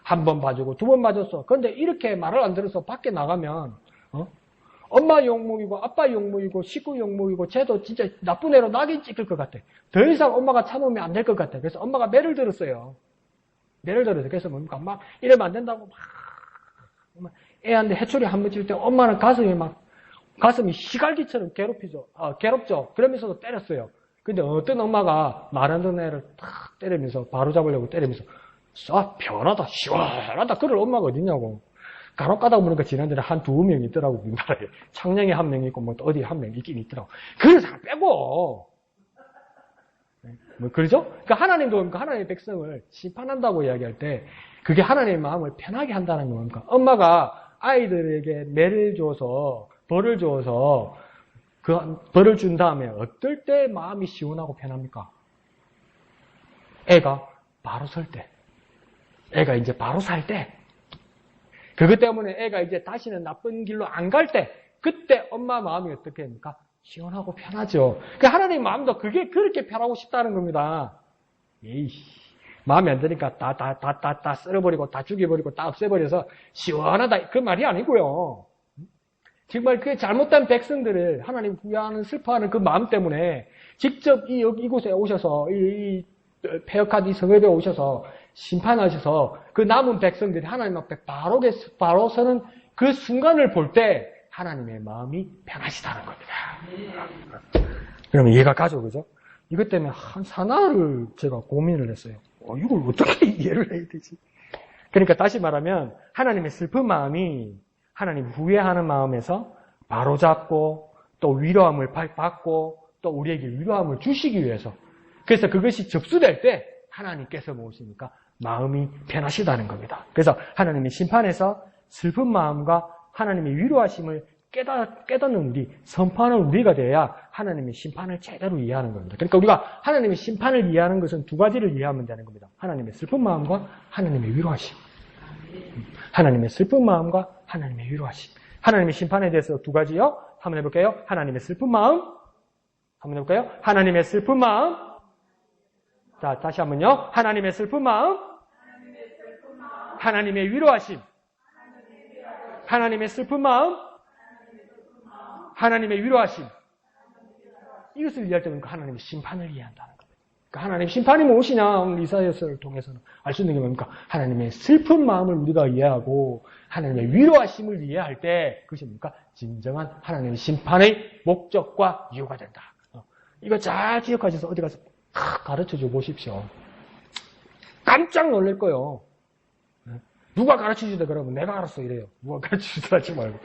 한 번 봐주고 두 번 봐줬어. 그런데 이렇게 말을 안 들어서 밖에 나가면 엄마 욕먹이고 아빠 욕먹이고 식구 욕먹이고 쟤도 진짜 나쁜 애로 낙인 찍힐 것 같아. 더 이상 엄마가 참으면 안 될 것 같아. 그래서 엄마가 매를 들었어요. 매를 들어서 그래서 뭡니까? 막 이러면 안 된다고 막 애한테 해초리 한 번 칠 때 엄마는 가슴이 시갈기처럼 괴롭죠. 그러면서도 때렸어요. 근데 어떤 엄마가 말 안 듣는 애를 탁 때리면서 바로 잡으려고 때리면서 편하다 시원하다 그럴 엄마가 어딨냐고. 간혹 가다 보니까 지난달에 한 두 명 있더라고. 우리나라에 창녕에 한 명 있고 뭐 어디 한 명 있긴 있더라고. 그래서 빼고 뭐 그러죠? 그러니까 하나님도 그러니까 하나님의 백성을 심판한다고 이야기할 때 그게 하나님의 마음을 편하게 한다는 겁니까? 엄마가 아이들에게 매를 줘서 벌을 줘서 그 벌을 준 다음에 어떨 때 마음이 시원하고 편합니까? 애가 바로 설 때. 애가 이제 바로 살 때. 그것 때문에 애가 이제 다시는 나쁜 길로 안 갈 때. 그때 엄마 마음이 어떻게 합니까? 시원하고 편하죠. 그 하나님 마음도 그게 그렇게 편하고 싶다는 겁니다. 마음에 안 드니까 다 쓸어버리고 다 죽여버리고 다 없애버려서 시원하다. 그 말이 아니고요. 정말 그 잘못된 백성들을 하나님 후회하는 슬퍼하는 그 마음 때문에 직접 이곳에 오셔서 이 폐역한 이 성읍에 오셔서 심판하셔서 그 남은 백성들이 하나님 앞에 바로 서는 그 순간을 볼 때 하나님의 마음이 편하시다는 겁니다. 그러면 이해가 가죠, 그죠? 이것 때문에 한 사나를 제가 고민을 했어요. 이걸 어떻게 이해를 해야 되지? 그러니까 다시 말하면 하나님의 슬픈 마음이 하나님 후회하는 마음에서 바로잡고 또 위로함을 받고 또 우리에게 위로함을 주시기 위해서 그래서 그것이 접수될 때 하나님께서 무엇입니까? 마음이 편하시다는 겁니다. 그래서 하나님의 심판에서 슬픈 마음과 하나님의 위로하심을 깨닫는 우리, 선포하는 우리가 돼야 하나님의 심판을 제대로 이해하는 겁니다. 그러니까 우리가 하나님의 심판을 이해하는 것은 두 가지를 이해하면 되는 겁니다. 하나님의 슬픈 마음과 하나님의 위로하심. 하나님의 슬픈 마음과 하나님의 위로하심. 하나님의 심판에 대해서 두 가지요. 한번 해볼까요? 하나님의 슬픈 마음. 한번 해볼까요? 하나님의 슬픈 마음. 자, 다시 한번요. 하나님의 슬픈 마음. 하나님의 위로하심. 하나님의 슬픈 마음. 하나님의 위로하심. 이것을 이해할 때는 하나님의 심판을 이해한다는 겁니다. 그러니까 하나님의 심판이 무엇이냐? 오늘 이사야서를 통해서는 알 수 있는 게 뭡니까? 하나님의 슬픈 마음을 우리가 이해하고 하나님의 위로하심을 이해할 때 그것이 뭡니까? 진정한 하나님의 심판의 목적과 이유가 된다. 이거 잘 기억하셔서 어디 가서 가르쳐줘 보십시오. 깜짝 놀랄 거예요. 누가 가르쳐주다 그러면 내가 알았어 이래요. 누가 가르쳐주다 하지 말고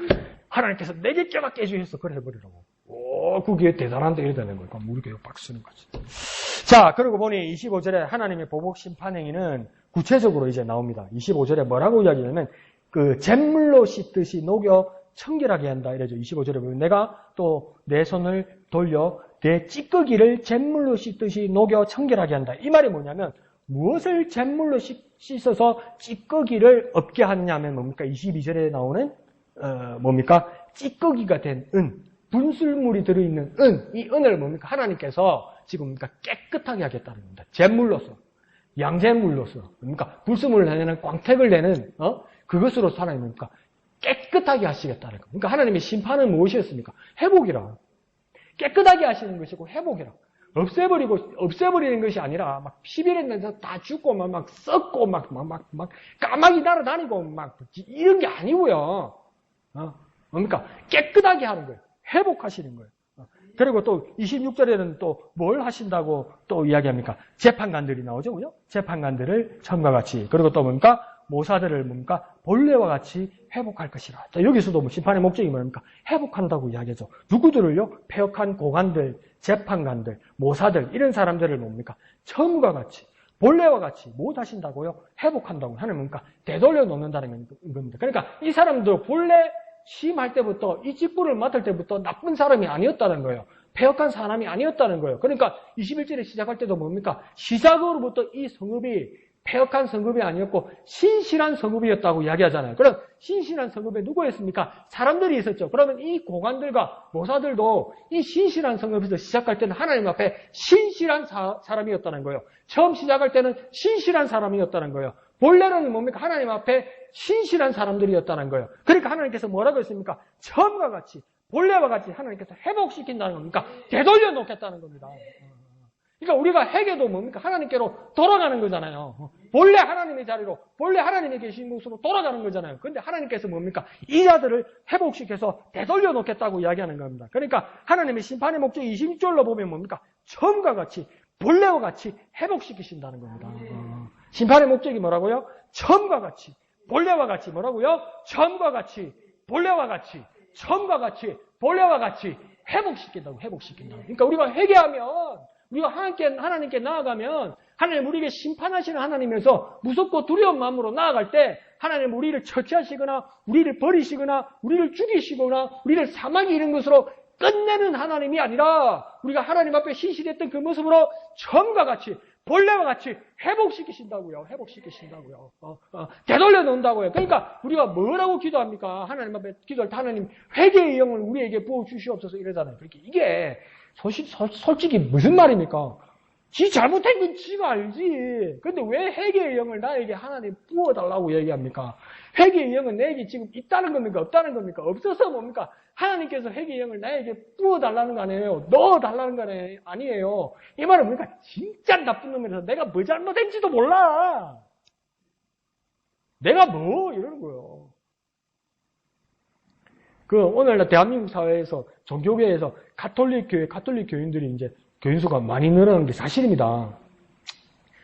하나님께서 내게 깨닫게 해주셨어. 그래 해버리라고. 오, 그게 대단한데 이래 되는 거예요. 그럼 우리 교육 박 쓰는 거지. 자, 그러고 보니 25절에 하나님의 보복 심판 행위는 구체적으로 이제 나옵니다. 25절에 뭐라고 이야기하냐면 그 잿물로 씻듯이 녹여 청결하게 한다 이래죠. 25절에 보면 내가 또 내 손을 돌려 내 찌꺼기를 잿물로 씻듯이 녹여 청결하게 한다. 이 말이 뭐냐면 무엇을 잿물로 씻어서 찌꺼기를 없게 하느냐면 뭡니까? 22절에 나오는 뭡니까? 찌꺼기가 된 은, 분술물이 들어있는 은, 이 은을 뭡니까? 하나님께서 지금 뭡니까? 깨끗하게 하겠다는 겁니다. 잿물로서, 양잿물로서, 뭡니까? 불순물을 내는 광택을 내는 그것으로서 하나님 뭡니까? 깨끗하게 하시겠다는 겁니다. 그러니까 하나님의 심판은 무엇이었습니까? 회복이라. 깨끗하게 하시는 것이고 회복이라. 없애버리는 것이 아니라 막 피비린내서 다 죽고 막 썩고 막 까마귀 날아다니고 막 이런 게 아니고요. 뭡니까? 깨끗하게 하는 거예요. 회복하시는 거예요. 그리고 또 26절에는 또 뭘 하신다고 또 이야기합니까? 재판관들이 나오죠, 그죠? 재판관들을 처음과 같이. 그리고 또 뭡니까? 모사들을 뭡니까? 본래와 같이 회복할 것이라. 자, 여기서도 뭐 심판의 목적이 뭡니까? 회복한다고 이야기하죠. 누구들을요? 패역한 고관들, 재판관들, 모사들, 이런 사람들을 뭡니까? 처음과 같이, 본래와 같이 못 하신다고요? 회복한다고 하는 뭡니까? 되돌려 놓는다는 겁니다. 그러니까 이 사람들 본래 취임할 때부터, 이 직분을 맡을 때부터 나쁜 사람이 아니었다는 거예요. 패역한 사람이 아니었다는 거예요. 그러니까 21절에 시작할 때도 뭡니까? 시작으로부터 이 성읍이 패역한 성읍이 아니었고 신실한 성읍이었다고 이야기하잖아요. 그럼 신실한 성읍에 누구였습니까? 사람들이 있었죠. 그러면 이 고관들과 모사들도 이 신실한 성읍에서 시작할 때는 하나님 앞에 신실한 사람이었다는 거예요. 처음 시작할 때는 신실한 사람이었다는 거예요. 본래는 뭡니까? 하나님 앞에 신실한 사람들이었다는 거예요. 그러니까 하나님께서 뭐라고 했습니까? 처음과 같이, 본래와 같이 하나님께서 회복시킨다는 겁니까? 되돌려 놓겠다는 겁니다. 그러니까 우리가 회개도 뭡니까? 하나님께로 돌아가는 거잖아요. 본래 하나님의 자리로, 본래 하나님이 계신 곳으로 돌아가는 거잖아요. 그런데 하나님께서 뭡니까? 이 자들을 회복시켜서 되돌려 놓겠다고 이야기하는 겁니다. 그러니까 하나님의 심판의 목적이 26절로 보면 뭡니까? 처음과 같이, 본래와 같이 회복시키신다는 겁니다. 심판의 목적이 뭐라고요? 처음과 같이, 본래와 같이 뭐라고요? 처음과 같이, 본래와 같이, 처음과 같이, 본래와 같이 회복시킨다고. 그러니까 우리가 회개하면, 우리가 하나님께 나아가면 하나님 우리에게 심판하시는 하나님에서 무섭고 두려운 마음으로 나아갈 때 하나님 우리를 처치하시거나 우리를 버리시거나 우리를 죽이시거나 우리를 사망에 이른 것으로 끝내는 하나님이 아니라 우리가 하나님 앞에 신실했던 그 모습으로 처음과 같이 본래와 같이 회복시키신다고요. 되돌려 놓는다고요. 그러니까 우리가 뭐라고 기도합니까? 하나님 앞에 기도할 때 하나님 회개의 영을 우리에게 부어주시옵소서 이러잖아요. 그렇게 이게 솔직히 무슨 말입니까? 지 잘못한 건 지가 알지. 근데 왜 회개의 영을 나에게 하나님 부어달라고 얘기합니까? 회개의 영은 내게 지금 있다는 겁니까? 없다는 겁니까? 없어서 뭡니까? 하나님께서 회개의 영을 나에게 부어달라는 거 아니에요. 넣어달라는 거 아니에요. 이 말은 뭡니까? 진짜 나쁜 놈이라서 내가 뭐 잘못했는지도 몰라. 내가 뭐? 이러는 거예요. 오늘날 대한민국 사회에서, 종교계에서 가톨릭 교인들이 이제 교인수가 많이 늘어나는 게 사실입니다.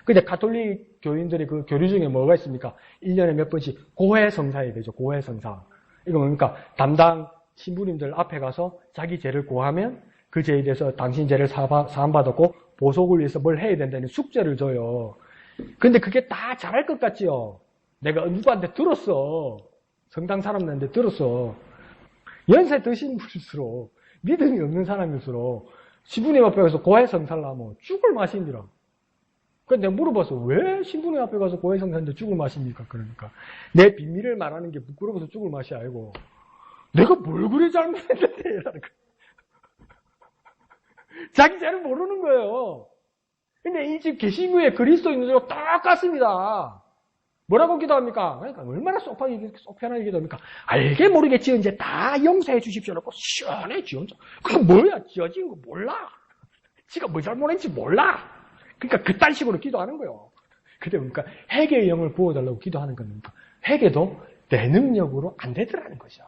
근데 가톨릭 교인들의 그 교류 중에 뭐가 있습니까? 1년에 몇 번씩 고해성사해야 되죠. 고해성사. 이거 뭡니까? 담당 신부님들 앞에 가서 자기 죄를 고하면 그 죄에 대해서 당신 죄를 사함받았고 보속을 위해서 뭘 해야 된다는 숙제를 줘요. 근데 그게 다 잘할 것 같지요? 내가 누구한테 들었어. 성당 사람들한테 들었어. 연세 드신 분일수록 믿음이 없는 사람일수록 신부님 앞에 가서 고해성사를 하면 죽을 맛인지라. 그래서 내가 물어봤어. 왜 신부님 앞에 가서 고해성사인데 죽을 맛입니까? 그러니까 내 비밀을 말하는 게 부끄러워서 죽을 맛이 아니고 내가 뭘 그래 잘못했는데 라는 거야. 자기 죄를 모르는 거예요. 근데 이 집 개신교의 그리스도인들과 똑같습니다. 뭐라고 기도합니까? 그러니까 얼마나 속편하게 기도합니까? 알게 모르게 지은 죄 다 용서해 주십시오. 라고 시원해 지은 죄. 그게 뭐야? 지어진 거 몰라. 지가 뭐 잘못했는지 몰라. 그러니까 그딴 식으로 기도하는 거예요. 근데 그러니까 회개의 영을 부어달라고 기도하는 겁니까? 회개도 내 능력으로 안 되더라는 거죠.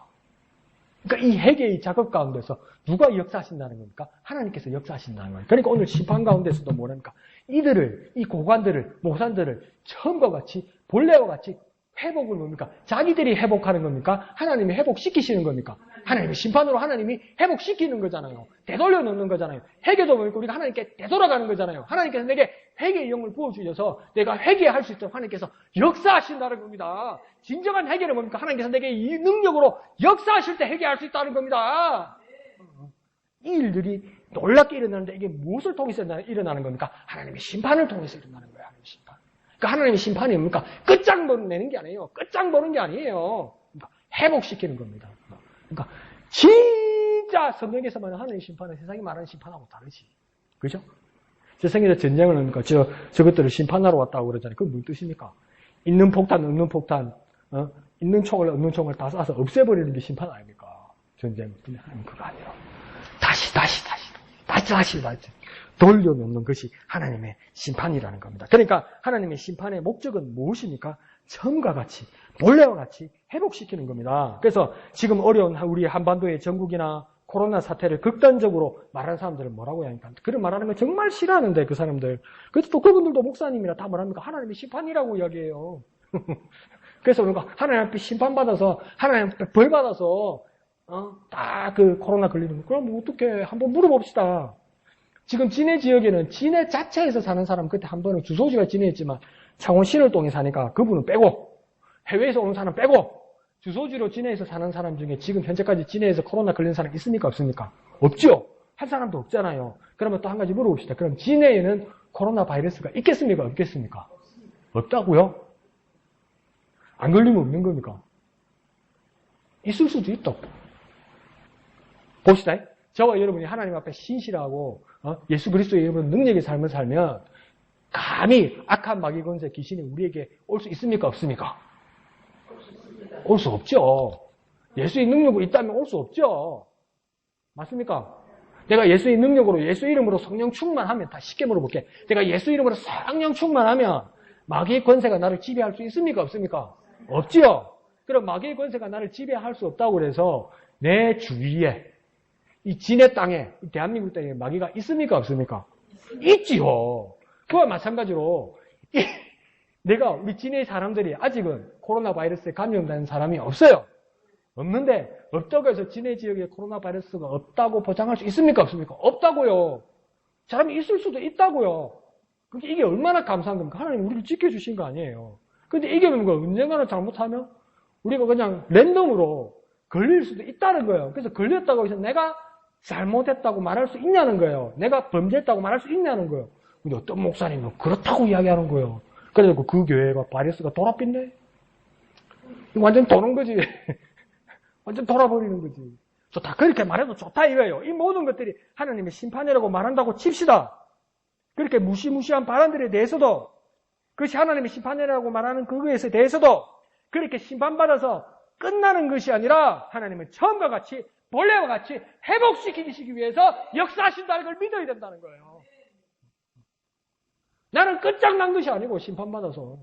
그러니까 이 회개의 작업 가운데서 누가 역사하신다는 겁니까? 하나님께서 역사하신다는 거예요. 그러니까 오늘 심판 가운데서도 뭐랍니까? 이 고관들을, 모산들을 처음과 같이, 본래와 같이 회복을 뭡니까? 자기들이 회복하는 겁니까? 하나님이 회복시키시는 겁니까? 하나님의 심판으로 하나님이 회복시키는 거잖아요. 되돌려 놓는 거잖아요. 회개도 뭡니까? 우리가 하나님께 되돌아가는 거잖아요. 하나님께서 내게 회개의 영을 부어주셔서 내가 회개할 수 있도록 하나님께서 역사하신다는 겁니다. 진정한 회개는 뭡니까? 하나님께서 내게 이 능력으로 역사하실 때 회개할 수 있다는 겁니다. 이 일들이 놀랍게 일어나는데 이게 무엇을 통해서 일어나는 겁니까? 하나님의 심판을 통해서 일어나는 거예요. 하나님의 심판. 그러니까 하나님의 심판이 뭡니까? 끝장내는 게 아니에요. 끝장보는 게 아니에요. 그러니까 회복시키는 겁니다. 그러니까 진짜 성경에서만 하나님의 심판은 세상이 말하는 심판하고 다르지. 그죠? 세상에서 전쟁을 하니까 저것들을 심판하러 왔다고 그러잖아요. 그게 무슨 뜻입니까? 있는 폭탄, 없는 폭탄, 있는 총을, 없는 총을 다 쏴서 없애버리는 게 심판 아닙니까? 전쟁. 그거 아니에요. 다시 돌려놓는 것이 하나님의 심판이라는 겁니다. 그러니까 하나님의 심판의 목적은 무엇입니까? 처음과 같이 본래와 같이 회복시키는 겁니다. 그래서 지금 어려운 우리 한반도의 전국이나 코로나 사태를 극단적으로 말하는 사람들은 뭐라고 해야 합니까? 그런 말하는 걸 정말 싫어하는데 그 사람들. 그래서 또 그분들도 목사님이라 다 뭐랍니까? 하나님의 심판이라고 이야기해요. 그래서 그런가 하나님 앞에 심판받아서 하나님 앞에 벌받아서 딱 그 코로나 걸리는 거. 그럼 어떻게 한번 물어봅시다. 지금 진해 지역에는 진해 자체에서 사는 사람 그때 한 번은 주소지가 진해였지만 창원 신월동에 사니까 그분은 빼고 해외에서 오는 사람 빼고 주소지로 진해에서 사는 사람 중에 지금 현재까지 진해에서 코로나 걸린 사람 있습니까? 없습니까? 없죠? 할 사람도 없잖아요. 그러면 또 한 가지 물어봅시다. 그럼 진해에는 코로나 바이러스가 있겠습니까? 없겠습니까? 없다고요? 안 걸리면 없는 겁니까? 있을 수도 있다고. 봅시다. 저와 여러분이 하나님 앞에 신실하고 예수 그리스도의 이름으로 능력의 삶을 살면 감히 악한 마귀 권세 귀신이 우리에게 올 수 있습니까? 없습니까? 올 수 없죠. 예수의 능력이 있다면 올 수 없죠. 맞습니까? 내가 예수의 능력으로 예수 이름으로 성령 충만하면 다 쉽게 물어볼게. 내가 예수 이름으로 성령 충만하면 마귀의 권세가 나를 지배할 수 있습니까? 없습니까? 없지요. 그럼 마귀의 권세가 나를 지배할 수 없다고 그래서 내 주위에 이 진해 땅에 이 대한민국 땅에 마귀가 있습니까? 없습니까? 있지요. 그와 마찬가지로 내가 우리 진해 사람들이 아직은 코로나 바이러스에 감염된 사람이 없어요. 없는데 없다고 해서 진해 지역에 코로나 바이러스가 없다고 보장할 수 있습니까? 없습니까? 없다고요. 사람이 있을 수도 있다고요. 이게 얼마나 감사한 겁니까? 하나님 우리를 지켜주신 거 아니에요. 근데 이게 뭔가 언젠가는 잘못하면 우리가 그냥 랜덤으로 걸릴 수도 있다는 거예요. 그래서 걸렸다고 해서 내가 잘못했다고 말할 수 있냐는 거예요. 내가 범죄했다고 말할 수 있냐는 거예요. 근데 어떤 목사님은 그렇다고 이야기하는 거예요. 그래서 그 교회가 바이러스가 돌아빛네? 완전 도는 거지. 완전 돌아버리는 거지. 좋다. 그렇게 말해도 좋다 이거예요. 이 모든 것들이 하나님의 심판이라고 말한다고 칩시다. 그렇게 무시무시한 바람들에 대해서도 그것이 하나님의 심판이라고 말하는 그거에 대해서도 그렇게 심판받아서 끝나는 것이 아니라 하나님은 처음과 같이 본래와 같이 회복시키시기 위해서 역사하신다는 걸 믿어야 된다는 거예요. 나는 끝장난 것이 아니고 심판받아서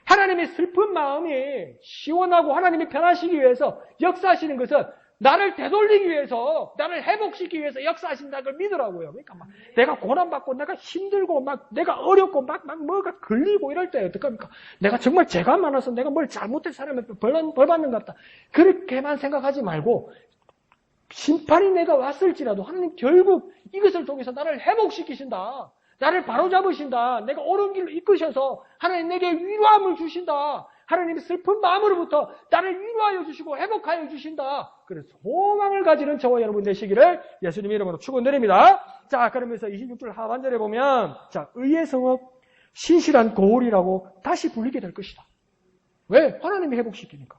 하나님의 슬픈 마음이 시원하고 하나님이 편하시기 위해서 역사하시는 것은 나를 되돌리기 위해서, 나를 회복시키기 위해서 역사하신다는 걸 믿으라고요. 그러니까 막 내가 고난받고, 내가 힘들고, 막 내가 어렵고, 막 뭐가 걸리고 이럴 때 어떡합니까? 내가 정말 죄가 많아서 내가 뭘 잘못해서 사람한테 벌 받는 것 같다. 그렇게만 생각하지 말고, 심판이 내가 왔을지라도 하나님 결국 이것을 통해서 나를 회복시키신다. 나를 바로잡으신다. 내가 옳은 길로 이끄셔서 하나님 내게 위로함을 주신다. 하나님의 슬픈 마음으로부터 나를 위로하여 주시고 회복하여 주신다. 그래서 소망을 가지는 저와 여러분 되시기를 예수님의 이름으로 축원드립니다. 자, 그러면서 26절 하반절에 보면 자, 의의 성읍 신실한 고을이라고 다시 불리게 될 것이다. 왜? 하나님이 회복시키니까.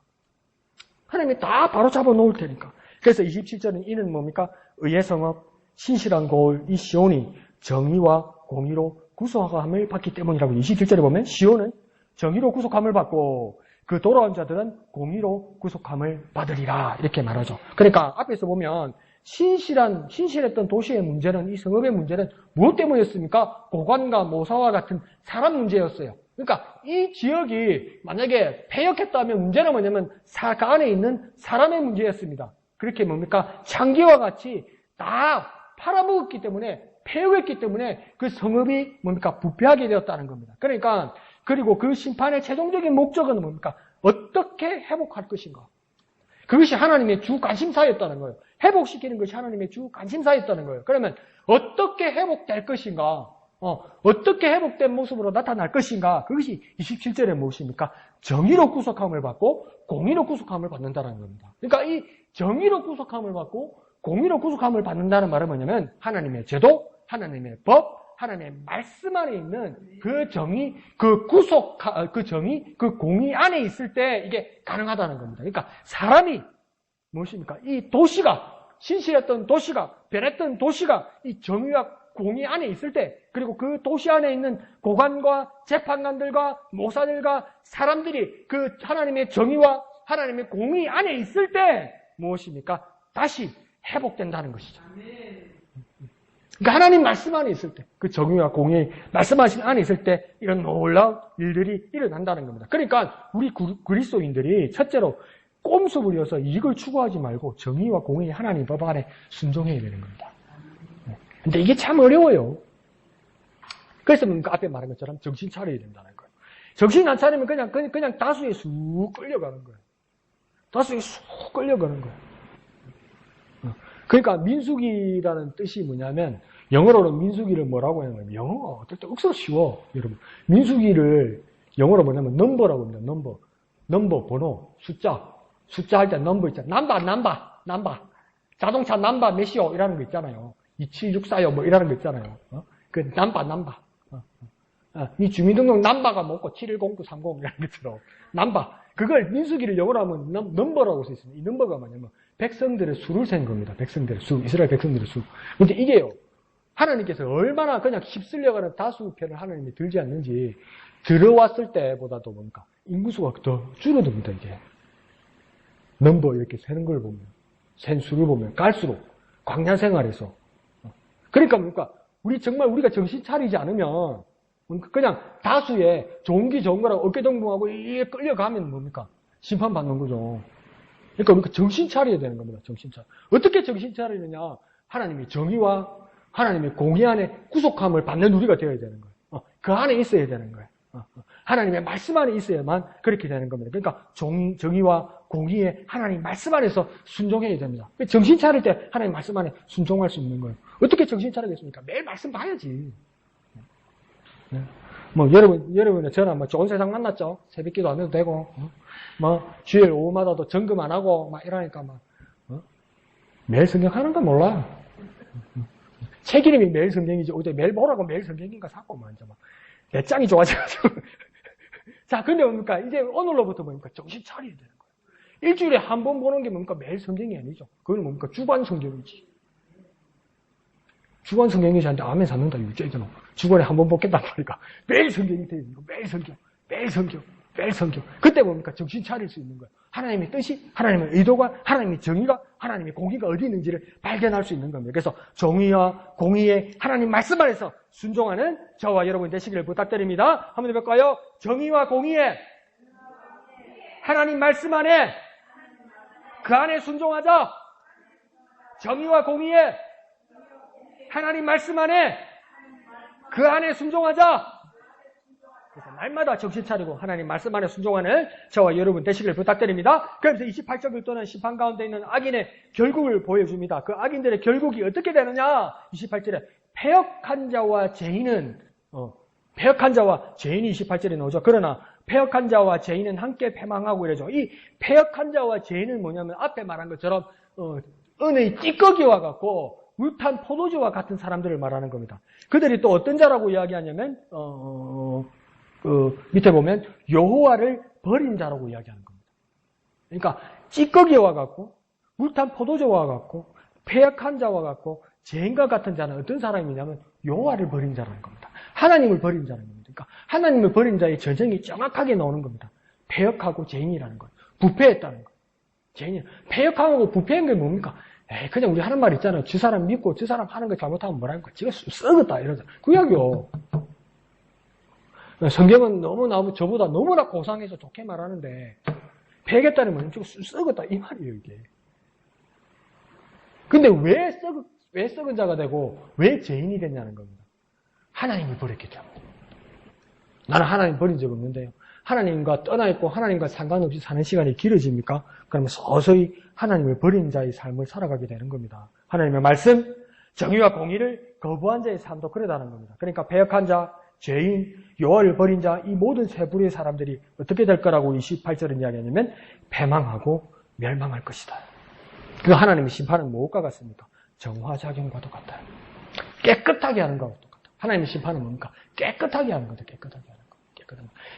하나님이 다 바로잡아 놓을 테니까. 그래서 27절은 이는 뭡니까? 의의 성읍 신실한 고을 이 시온이 정의와 공의로 구속함을 받기 때문이라고 27절에 보면 시온은 정의로 구속함을 받고 그 돌아온 자들은 공의로 구속함을 받으리라 이렇게 말하죠. 그러니까 앞에서 보면 신실했던 도시의 문제는 이 성읍의 문제는 무엇 때문이었습니까? 고관과 모사와 같은 사람 문제였어요. 그러니까 이 지역이 만약에 패역했다면 문제는 뭐냐면 그 안에 있는 사람의 문제였습니다. 그렇게 뭡니까? 창기와 같이 다 팔아먹었기 때문에 패역했기 때문에 그 성읍이 뭡니까? 부패하게 되었다는 겁니다. 그러니까 그리고 그 심판의 최종적인 목적은 뭡니까? 어떻게 회복할 것인가? 그것이 하나님의 주 관심사였다는 거예요. 회복시키는 것이 하나님의 주 관심사였다는 거예요. 그러면 어떻게 회복될 것인가? 어떻게 회복된 모습으로 나타날 것인가? 그것이 27절에 무엇입니까? 정의로 구속함을 받고 공의로 구속함을 받는다는 겁니다. 그러니까 이 정의로 구속함을 받고 공의로 구속함을 받는다는 말은 뭐냐면 하나님의 제도, 하나님의 법, 하나님의 말씀 안에 있는 그 정의, 그 정의, 그 공의 안에 있을 때 이게 가능하다는 겁니다. 그러니까 사람이 무엇입니까? 이 도시가, 신실했던 도시가, 변했던 도시가 이 정의와 공의 안에 있을 때, 그리고 그 도시 안에 있는 고관과 재판관들과 모사들과 사람들이 그 하나님의 정의와 하나님의 공의 안에 있을 때 무엇입니까? 다시 회복된다는 것이죠. 그러니까 하나님 말씀 안에 있을 때, 그 정의와 공의 말씀하신 안에 있을 때 이런 놀라운 일들이 일어난다는 겁니다. 그러니까 우리 그리스도인들이 첫째로 꼼수 부려서 이익을 추구하지 말고 정의와 공의 하나님 법 안에 순종해야 되는 겁니다. 근데 이게 참 어려워요. 그래서 그 앞에 말한 것처럼 정신 차려야 된다는 거예요. 정신 안 차리면 그냥 다수에 쑥 끌려가는 거예요. 다수에 쑥 끌려가는 거예요. 그러니까 민수기라는 뜻이 뭐냐면 영어로는 민수기를 뭐라고 하냐면 영어가 어떨 때 억수로 쉬워. 여러분 민수기를 영어로 뭐냐면 넘버라고 합니다. 넘버 번호 숫자 할 때 넘버 있잖아요. 남바 자동차 남바 몇이요 이라는 거 있잖아요. 27645 뭐 이라는 거 있잖아요. 그 남바 이 주민등록 남바가 뭐고 710930 이라는 것처럼 남바 그걸 민수기를 영어로 하면 넘버라고 써 있습니다. 이 넘버가 뭐냐면 백성들의 수를 센 겁니다. 백성들의 수, 이스라엘 백성들의 수. 근데 이게요, 하나님께서 얼마나 그냥 휩쓸려가는 다수편을 하나님이 들지 않는지 들어왔을 때보다도 뭡니까? 인구수가 더 줄어듭니다, 이게. 넘버 이렇게 세는 걸 보면, 센 수를 보면 갈수록 광야 생활에서. 그러니까 뭡니까? 우리가 정신 차리지 않으면 그냥 다수의 좋은 게 좋은 거라고 어깨동무하고 이게 끌려가면 뭡니까? 심판받는 거죠. 그러니까 우리가 정신 차려야 되는 겁니다. 정신 차려. 어떻게 정신 차리느냐? 하나님의 정의와 하나님의 공의 안에 구속함을 받는 우리가 되어야 되는 거예요. 그 안에 있어야 되는 거예요. 하나님의 말씀 안에 있어야만 그렇게 되는 겁니다. 그러니까 정의와 공의에 하나님 말씀 안에서 순종해야 됩니다. 정신 차릴 때 하나님 말씀 안에 순종할 수 있는 거예요. 어떻게 정신 차리겠습니까? 매일 말씀 봐야지. 네. 뭐 여러분은 저랑 뭐 좋은 세상 만났죠. 새벽기도 안 해도 되고, 뭐 주일 오후마다도 점검 안 하고 막 이러니까 막 매일 성경 하는 건 몰라. 책 이름이 매일 성경이지 어제 매일 보라고 매일 성경인가 사고 막 이제 막 내 짱이 좋아져가지고. 자, 근데 뭡니까? 이제 오늘로부터 뭡니까? 정신 차려야 되는 거예요. 일주일에 한 번 보는 게 뭡니까? 매일 성경이 아니죠. 그건 뭡니까? 주간 성경이지. 주간 성경이지 않는데 아멘 삼는다 유죄잖아. 주간에 한 번 보겠단 말이니까 매일 성경이 되어 있는 거. 매일 성경. 그때 뭡니까? 정신 차릴 수 있는 거예요. 하나님의 뜻이, 하나님의 의도가, 하나님의 정의가, 하나님의 공의가 어디 있는지를 발견할 수 있는 겁니다. 그래서 정의와 공의에 하나님 말씀 안에서 순종하는 저와 여러분 되시기를 부탁드립니다. 한번 해볼까요? 정의와 공의에 하나님 말씀 안에 그 안에 순종하자. 정의와 공의에 하나님 말씀 안에 그 안에 순종하자. 그래서 날마다 정신 차리고 하나님 말씀 안에 순종하는 저와 여러분 되시길 부탁드립니다. 그러면서 28절 또는 심판 가운데 있는 악인의 결국을 보여줍니다. 그 악인들의 결국이 어떻게 되느냐? 28절에 패역한 자와 죄인은 패역한 자와 죄인이 28절에 나오죠. 그러나 패역한 자와 죄인은 함께 패망하고 이러죠. 이 패역한 자와 죄인은 뭐냐면 앞에 말한 것처럼 은의 찌꺼기와 같고 물탄 포도주와 같은 사람들을 말하는 겁니다. 그들이 또 어떤 자라고 이야기하냐면 밑에 보면 여호와를 버린 자라고 이야기하는 겁니다. 그러니까 찌꺼기와 같고 물탄 포도주와 같고 패역한 자와 같고 죄인과 같은 자는 어떤 사람이냐면 여호와를 버린 자라는 겁니다. 하나님을 버린 자라는 겁니다. 그러니까 하나님을 버린 자의 전형이 정확하게 나오는 겁니다. 패역하고 죄인이라는 거예요. 부패했다는 거예요. 죄인. 패역하고 부패한 게 뭡니까? 그냥 우리 하는 말 있잖아요. 저 사람 믿고 저 사람 하는 거 잘못하면 뭐라는 거야. 지가 썩었다 이러잖아. 그 이야기요. 성경은 너무나 저보다 너무나 고상해서 좋게 말하는데 패겠다는 말은 지가 썩었다 이 말이에요 이게. 근데 왜 썩은 자가 되고 왜 죄인이 됐냐는 겁니다. 하나님을 버렸기 때문에. 나는 하나님 버린 적 없는데요. 하나님과 떠나 있고 하나님과 상관없이 사는 시간이 길어집니까? 그러면 서서히 하나님을 버린 자의 삶을 살아가게 되는 겁니다. 하나님의 말씀, 정의와 공의를 거부한 자의 삶도 그러다는 겁니다. 그러니까 패역한 자, 죄인, 여호와를 버린 자, 이 모든 세 부류의 사람들이 어떻게 될 거라고 28절은 이야기하냐면 패망하고 멸망할 것이다. 그 하나님의 심판은 무엇과 같습니까? 정화작용과도 같아요. 깨끗하게 하는 것과 똑같아요. 하나님의 심판은 뭡니까? 깨끗하게 하는 거죠. 깨끗하게 하는 거.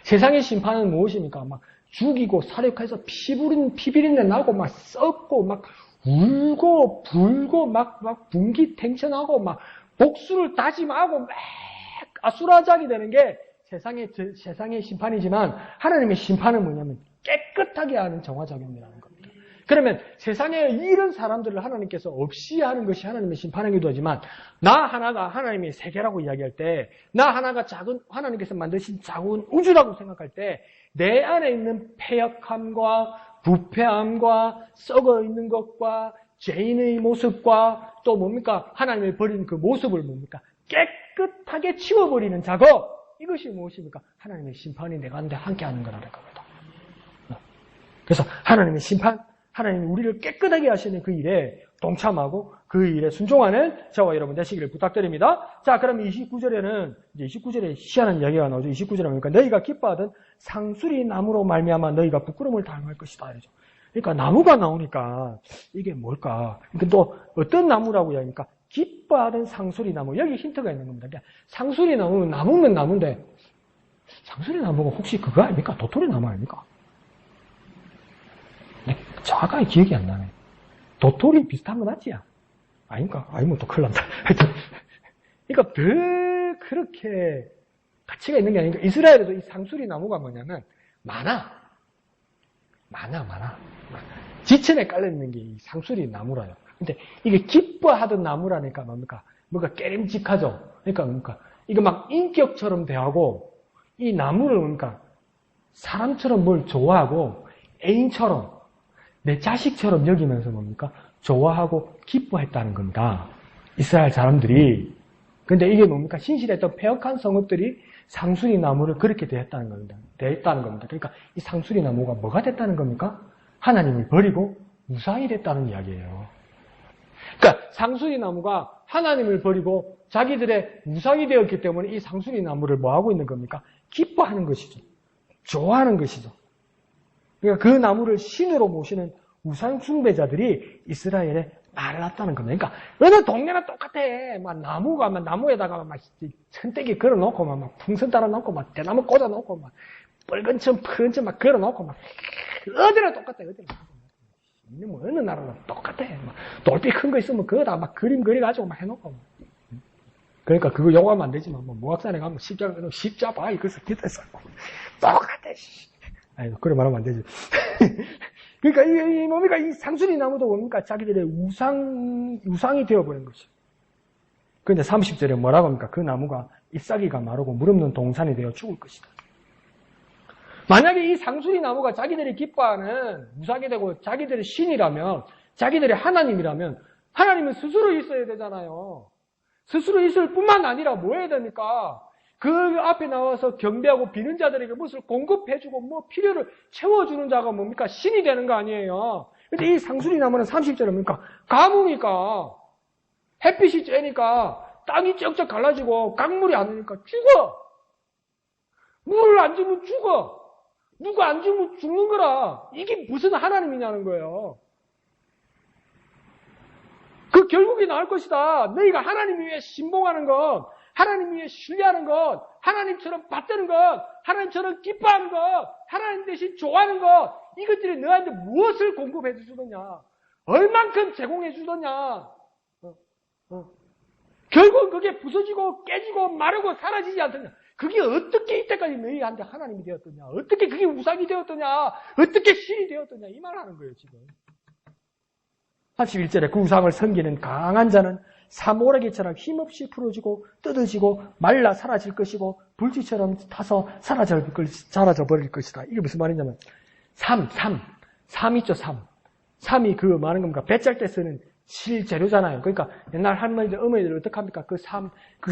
세상의 심판은 무엇입니까? 막 죽이고 살육해서 피비린내 나고 막 썩고 막 울고 불고 막 분기탱천하고 막 복수를 다짐하고 막 아수라장이 되는 게 세상의 심판이지만 하나님의 심판은 뭐냐면 깨끗하게 하는 정화작용이라는 겁니다. 그러면 세상에 이런 사람들을 하나님께서 없이 하는 것이 하나님의 심판이기도 하지만 나 하나가 하나님의 세계라고 이야기할 때 나 하나가 작은 하나님께서 만드신 작은 우주라고 생각할 때 내 안에 있는 패역함과 부패함과 썩어 있는 것과 죄인의 모습과 또 뭡니까? 하나님을 버리는 그 모습을 뭡니까? 깨끗하게 치워버리는 작업. 이것이 무엇입니까? 하나님의 심판이 내 가운데 함께하는 거라는 겁니다. 그래서 하나님의 심판, 하나님이 우리를 깨끗하게 하시는 그 일에 동참하고 그 일에 순종하는 저와 여러분 되시기를 부탁드립니다. 자, 그럼 29절에는 이제 29절에 희한한 이야기가 나오죠. 29절에 보니까 너희가 기뻐하던 상수리 나무로 말미암아 너희가 부끄러움을 당할 것이다. 이러죠. 그러니까 나무가 나오니까 이게 뭘까? 그러니까 또 어떤 나무라고 이야기합니까? 기뻐하던 상수리 나무. 여기 힌트가 있는 겁니다. 그러니까 상수리 나무는 나무면 나무인데 상수리 나무가 혹시 그거 아닙니까? 도토리 나무 아닙니까? 네, 정확하게 기억이 안 나네. 도토리 비슷한 거 맞지? 아닌가? 아니면 또 큰일 난다. 하여튼. 그러니까 별 그렇게 가치가 있는 게 아니니까 이스라엘에도 이 상수리 나무가 뭐냐면 많아. 지천에 깔려있는 게 이 상수리 나무라요. 근데 이게 기뻐하던 나무라니까 뭡니까? 뭔가 깨림직하죠? 그러니까 뭡니까? 이거 막 인격처럼 대하고 이 나무를 뭡니까? 사람처럼 뭘 좋아하고 애인처럼 내 자식처럼 여기면서 뭡니까? 좋아하고 기뻐했다는 겁니다. 이스라엘 사람들이. 근데 이게 뭡니까? 신실했던 패역한 성읍들이 상수리 나무를 그렇게 대했다는 겁니다. 그러니까 이 상수리 나무가 뭐가 됐다는 겁니까? 하나님을 버리고 우상이 됐다는 이야기예요. 그러니까 상수리 나무가 하나님을 버리고 자기들의 우상이 되었기 때문에 이 상수리 나무를 뭐 하고 있는 겁니까? 기뻐하는 것이죠. 좋아하는 것이죠. 그러니까 그 나무를 신으로 모시는 우상 숭배자들이 이스라엘에 많았다는 겁니다. 그러니까 어느 동네나 똑같아. 막 나무가 막 나무에다가 막 천대기 걸어놓고 막 풍선 따라놓고 막 대나무 꽂아놓고 막 붉은 천 푸른 천 막 걸어놓고 막 어디나 똑같아. 뭐 어느 나라나 똑같아. 막 돌비 큰 거 있으면 그거다 막 그림 그려가지고 막 해놓고 막. 그러니까 그거 요구하면 안 되지만 뭐 무학산에 가면 십자가 이것을 기대서 똑같아. 아니 그래 말하면 안 되지. 그러니까 이 뭡니까? 이 상수리 나무도 뭡니까? 자기들의 우상이 되어버린 것이죠. 그런데 30절에 뭐라고 합니까? 그 나무가 잎사귀가 마르고 물 없는 동산이 되어 죽을 것이다. 만약에 이 상수리 나무가 자기들이 기뻐하는 우상이 되고 자기들의 신이라면, 자기들의 하나님이라면 하나님은 스스로 있어야 되잖아요. 스스로 있을 뿐만 아니라 뭐 해야 됩니까? 그 앞에 나와서 경배하고 비는 자들에게 무엇을 공급해주고 뭐 필요를 채워주는 자가 뭡니까? 신이 되는 거 아니에요. 근데 이 상수리 나무는 30절에 뭡니까? 가뭄이니까 햇빛이 쬐니까 땅이 쩍쩍 갈라지고 강물이 안 오니까 죽어. 물을 안 주면 죽어. 누가 안 주면 죽는 거라. 이게 무슨 하나님이냐는 거예요. 그 결국이 나올 것이다. 너희가 하나님 위해 신봉하는 것, 하나님 위해 신뢰하는 것, 하나님처럼 받드는 것, 하나님처럼 기뻐하는 것, 하나님 대신 좋아하는 것, 이것들이 너한테 무엇을 공급해 주더냐? 얼만큼 제공해 주더냐? 결국은 그게 부서지고 깨지고 마르고 사라지지 않더냐? 그게 어떻게 이때까지 너희한테 하나님이 되었더냐? 어떻게 그게 우상이 되었더냐? 어떻게 신이 되었더냐? 이 말하는 거예요, 지금. 31절에 그 우상을 섬기는 강한 자는 사모라기처럼 힘없이 풀어지고 뜯어지고 말라 사라질 것이고 불지처럼 타서 사라져 버릴 것이다. 이게 무슨 말이냐면 삶 있죠, 삶. 삶이 그 많은 겁니까? 배 짤 때 쓰는 실재료잖아요. 그러니까 옛날 할머니들, 어머니들 어떡합니까? 그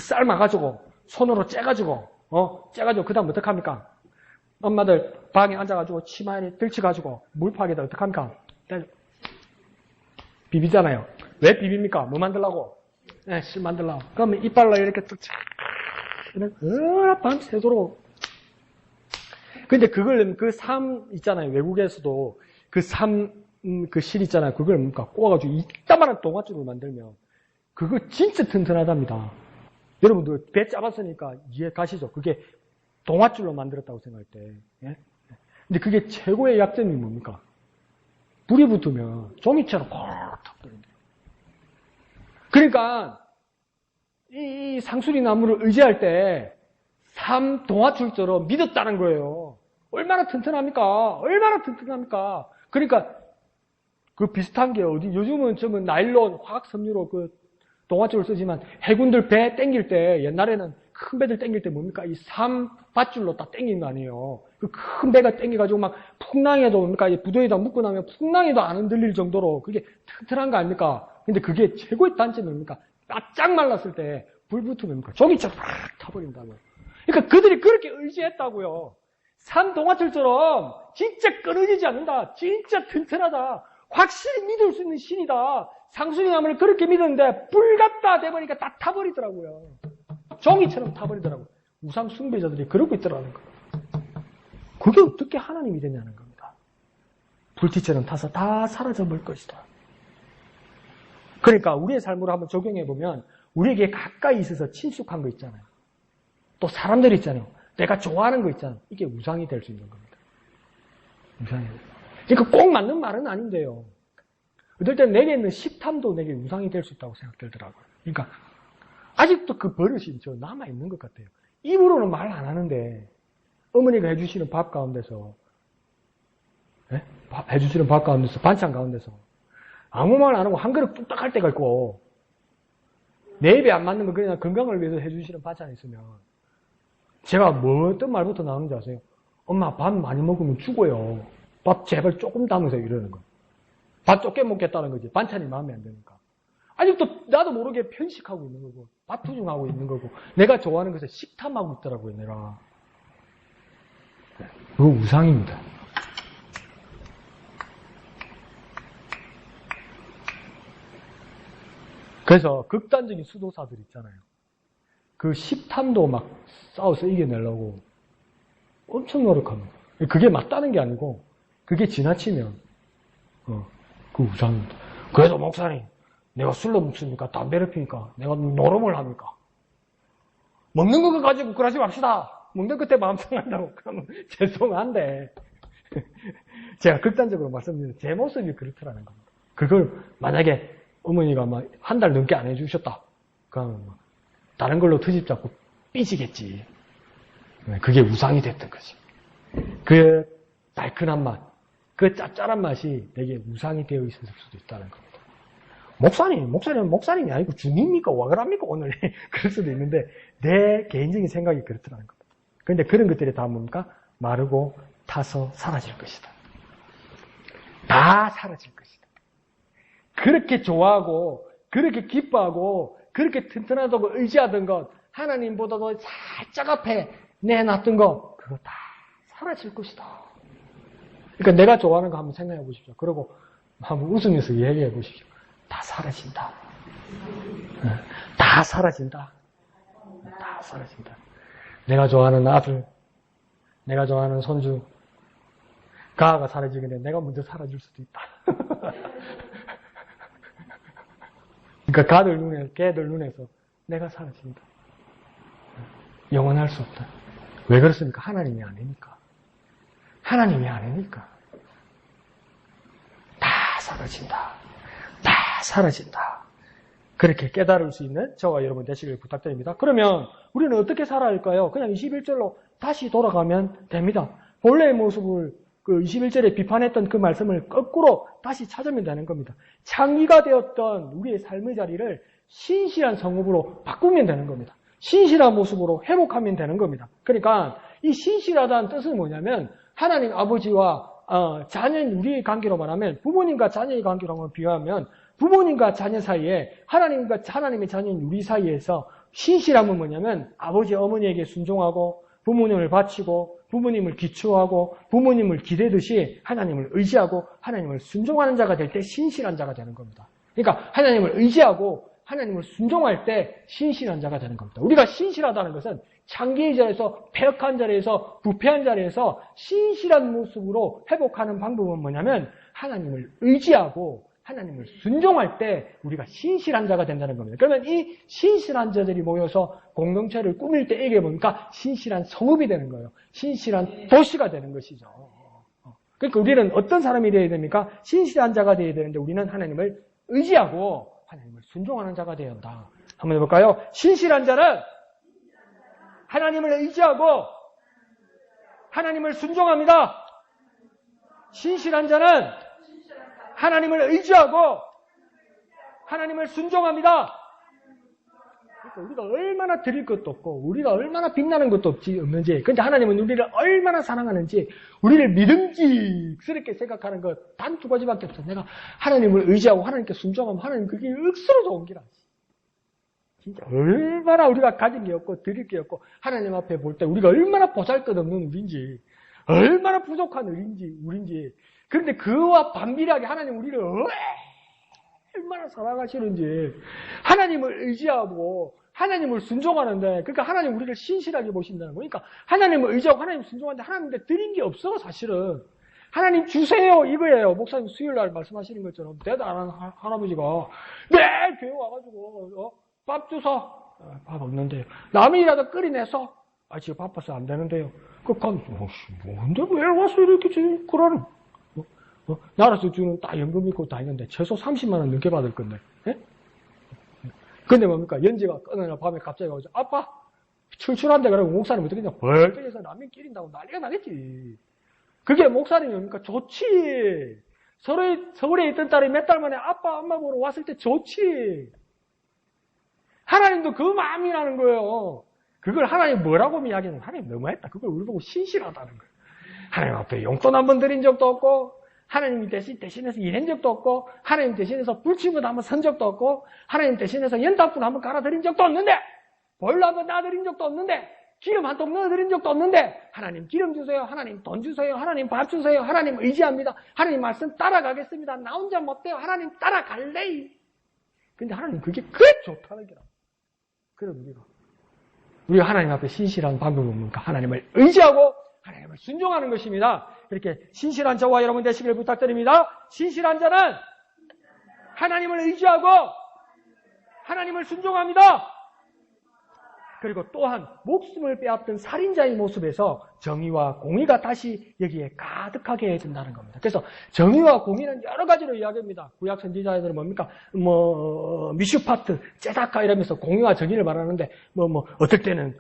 삶아가지고 손으로 째가지고 그 다음 어떡합니까? 엄마들 방에 앉아가지고 치마에 들쳐가지고 물파기다 어떡합니까? 비비잖아요. 왜 비빕니까? 뭐 만들라고? 네, 실 만들라고. 그러면 이빨로 이렇게 쭉 밤새도록. 근데 그걸 그 삶 있잖아요. 외국에서도 그 그 실 있잖아요. 그걸 뭡니까? 꼬아가지고 이따만한 동아줄로 만들면 그거 진짜 튼튼하답니다. 여러분들 배 잡았으니까 이해 가시죠? 그게 동아줄로 만들었다고 생각할 때. 예? 근데 그게 최고의 약점이 뭡니까? 불이 붙으면 종이처럼 콕 터뜨린다. 그러니까 이 상수리 나무를 의지할 때 동아줄처럼 믿었다는 거예요. 얼마나 튼튼합니까? 그러니까 그 비슷한 게 어디, 요즘은 저는 나일론, 화학 섬유로 그 동화줄을 쓰지만 해군들 배 땡길 때, 옛날에는 큰 배들 땡길 때 뭡니까? 이 밧줄로 딱 땡기는 거 아니에요. 그 큰 배가 땡겨가지고 막 풍랑에도 뭡니까? 이 부도에다 묶고 나면 풍랑에도 안 흔들릴 정도로 그게 튼튼한 거 아닙니까? 근데 그게 최고의 단점이 뭡니까? 바짝 말랐을 때 불 붙으면 뭡니까? 종이처럼 팍 타버린다고요. 그러니까 그들이 그렇게 의지했다고요. 산 동화줄처럼 진짜 끊어지지 않는다. 진짜 튼튼하다. 확실히 믿을 수 있는 신이다. 상수리나무를 그렇게 믿었는데 불 같다 돼버리니까 딱 타버리더라고요. 종이처럼 타버리더라고요. 우상 숭배자들이 그러고 있더라는 거예요. 그게 어떻게 하나님이 되냐는 겁니다. 불티처럼 타서 다 사라져버릴 것이다. 그러니까 우리의 삶으로 한번 적용해보면 우리에게 가까이 있어서 친숙한 거 있잖아요. 또 사람들 있잖아요. 내가 좋아하는 거 있잖아요. 이게 우상이 될 수 있는 겁니다. 우상이. 그러니까 꼭 맞는 말은 아닌데요. 어떨 땐 내게 있는 식탐도 내게 우상이 될 수 있다고 생각되더라고요. 그러니까 아직도 그 버릇이 저 남아있는 것 같아요. 입으로는 말 안 하는데 어머니가 해주시는 밥 가운데서 해주시는 밥 가운데서 반찬 가운데서 아무 말 안 하고 한 그릇 뚝딱 할 때가 있고 내 입에 안 맞는 거 그냥 건강을 위해서 해주시는 반찬이 있으면 제가 뭐 어떤 말부터 나오는지 아세요? 엄마 밥 많이 먹으면 죽어요. 밥 제발 조금 담으세요 이러는 거. 밥 적게 먹겠다는 거지. 반찬이 마음에 안 드니까. 아직도 나도 모르게 편식하고 있는 거고 밥투정하고 있는 거고 내가 좋아하는 것에 식탐하고 있더라고요. 내가. 그거 우상입니다. 그래서 극단적인 수도사들 있잖아요. 그 식탐도 막 싸워서 이겨내려고 엄청 노력합니다. 그게 맞다는 게 아니고 그게 지나치면 그 우상입니다. 그래도 목사님 내가 술로 먹습니까? 담배를 피니까 내가 노름을 합니까? 먹는 거 가지고 그러지 맙시다. 먹는 끝에 마음 상한다고 그러면 죄송한데 제가 극단적으로 말씀드리면 제 모습이 그렇더라는 겁니다. 그걸 만약에 어머니가 막 한 달 넘게 안 해주셨다. 그러면 막 다른 걸로 트집 잡고 삐지겠지. 그게 우상이 됐던 거지. 그 달큰한 맛, 그 짭짤한 맛이 되게 우상이 되어 있을 수도 있다는 겁니다. 목사님은 목사님이 아니고 주님입니까? 와 그럽니까? 오늘 그럴 수도 있는데 내 개인적인 생각이 그렇더라는 겁니다. 그런데 그런 것들이 다 뭡니까? 마르고 타서 사라질 것이다. 다 사라질 것이다. 그렇게 좋아하고 그렇게 기뻐하고 그렇게 튼튼하다고 의지하던 것 하나님보다도 살짝 앞에 내놨던 것 그거 다 사라질 것이다. 그러니까 내가 좋아하는 거 한번 생각해 보십시오. 그리고 한번 웃으면서 얘기해 보십시오. 다 사라진다. 다 사라진다. 다 사라진다. 내가 좋아하는 아들, 내가 좋아하는 손주, 가가 사라지게 되면 내가 먼저 사라질 수도 있다. 그러니까 걔들 눈에서 내가 사라진다. 영원할 수 없다. 왜 그렇습니까? 하나님이 아니니까. 하나님이 아니니까. 다 사라진다. 다 사라진다. 그렇게 깨달을 수 있는 저와 여러분 되시길 부탁드립니다. 그러면 우리는 어떻게 살아야 할까요? 그냥 21절로 다시 돌아가면 됩니다. 본래의 모습을 그 21절에 비판했던 그 말씀을 거꾸로 다시 찾으면 되는 겁니다. 창기가 되었던 우리의 삶의 자리를 신실한 성읍으로 바꾸면 되는 겁니다. 신실한 모습으로 회복하면 되는 겁니다. 그러니까 이 신실하다는 뜻은 뭐냐면 하나님 아버지와 자녀인 우리의 관계로 말하면 부모님과 자녀의 관계로 비유하면 부모님과 자녀 사이에 하나님과 하나님의 자녀인 우리 사이에서 신실함은 뭐냐면 아버지 어머니에게 순종하고 부모님을 바치고 부모님을 기초하고 부모님을 기대듯이 하나님을 의지하고 하나님을 순종하는 자가 될 때 신실한 자가 되는 겁니다. 그러니까 하나님을 의지하고 하나님을 순종할 때 신실한 자가 되는 겁니다. 우리가 신실하다는 것은 창기의 자리에서 폐역한 자리에서 부패한 자리에서 신실한 모습으로 회복하는 방법은 뭐냐면 하나님을 의지하고 하나님을 순종할 때 우리가 신실한 자가 된다는 겁니다. 그러면 이 신실한 자들이 모여서 공동체를 꾸밀 때 이게 뭡니까? 신실한 성읍이 되는 거예요. 신실한 도시가 되는 것이죠. 그러니까 우리는 어떤 사람이 되어야 됩니까? 신실한 자가 되어야 되는데 우리는 하나님을 의지하고 하나님을 순종하는 자가 되어야 한다. 한번 해볼까요? 신실한 자는 하나님을 의지하고 하나님을 순종합니다. 신실한 자는 하나님을 의지하고 하나님을 순종합니다. 그러니까 우리가 얼마나 드릴 것도 없고 우리가 얼마나 빛나는 것도 없는지, 근데 하나님은 우리를 얼마나 사랑하는지, 우리를 믿음직스럽게 생각하는 것 단 두 가지밖에 없어. 내가 하나님을 의지하고 하나님께 순종하면 하나님 그게 억수로 좋은 기라. 진짜 얼마나 우리가 가진 게 없고 드릴 게 없고 하나님 앞에 볼 때 우리가 얼마나 보잘것없는 우리인지, 얼마나 부족한 우리인지. 그런데 그와 반비례하게 하나님 우리를 얼마나 사랑하시는지, 하나님을 의지하고 하나님을 순종하는데, 그러니까 하나님 우리를 신실하게 보신다는 거니까, 그러니까 하나님을 의지하고 하나님 순종하는데 하나님한테 드린 게 없어. 사실은 하나님 주세요 이거예요. 목사님 수요일날 말씀하시는 것처럼 대도 안 하는 할아버지가 매일 교회 와가지고 밥 주소. 밥 없는데요. 라면이라도 끓이내서. 지금 바빠서 안 되는데요. 뭔데 왜 와서 이렇게 지금 그러는? 나라에서 주는 딱 연금 있고 다 있는데 최소 30만 원 넘게 받을 건데. 예? 근데 뭡니까? 연지가 끊어나 밤에 갑자기 와서 아빠 출출한데 그러고 목사님 어떻게 그냥 벌떡해서 라면 끓인다고 난리가 나겠지. 그게 목사님이 뭡니까? 좋지. 서울에 있던 딸이 몇 달 만에 아빠 엄마 보러 왔을 때 좋지. 하나님도 그 마음이 나는 거예요. 그걸 하나님 뭐라고 이야기하는? 하나님 너무했다. 그걸 우리 보고 신실하다는 거예요. 하나님 앞에 용돈 한 번 드린 적도 없고, 하나님 대신해서 일한 적도 없고, 하나님 대신해서 불침을 한번 선 적도 없고, 하나님 대신해서 연탄불 한번 갈아드린 적도 없는데, 보일러 한번 놔드린 적도 없는데, 기름 한 통 넣어드린 적도 없는데, 하나님 기름 주세요, 하나님 돈 주세요, 하나님 밥 주세요, 하나님 의지합니다, 하나님 말씀 따라가겠습니다, 나 혼자 못돼요, 하나님 따라갈래. 근데 하나님 그게 좋다는 게라. 그럼 우리가 하나님 앞에 신실한 방법은 뭡니까? 하나님을 의지하고 하나님을 순종하는 것입니다. 그렇게 신실한 저와 여러분 되시길 부탁드립니다. 신실한 자는 하나님을 의지하고 하나님을 순종합니다. 그리고 또한 목숨을 빼앗던 살인자의 모습에서 정의와 공의가 다시 여기에 가득하게 해준다는 겁니다. 그래서 정의와 공의는 여러 가지로 이야기합니다. 구약 선지자들은 뭡니까? 미슈파트, 제다카 이러면서 공의와 정의를 말하는데, 어떨 때는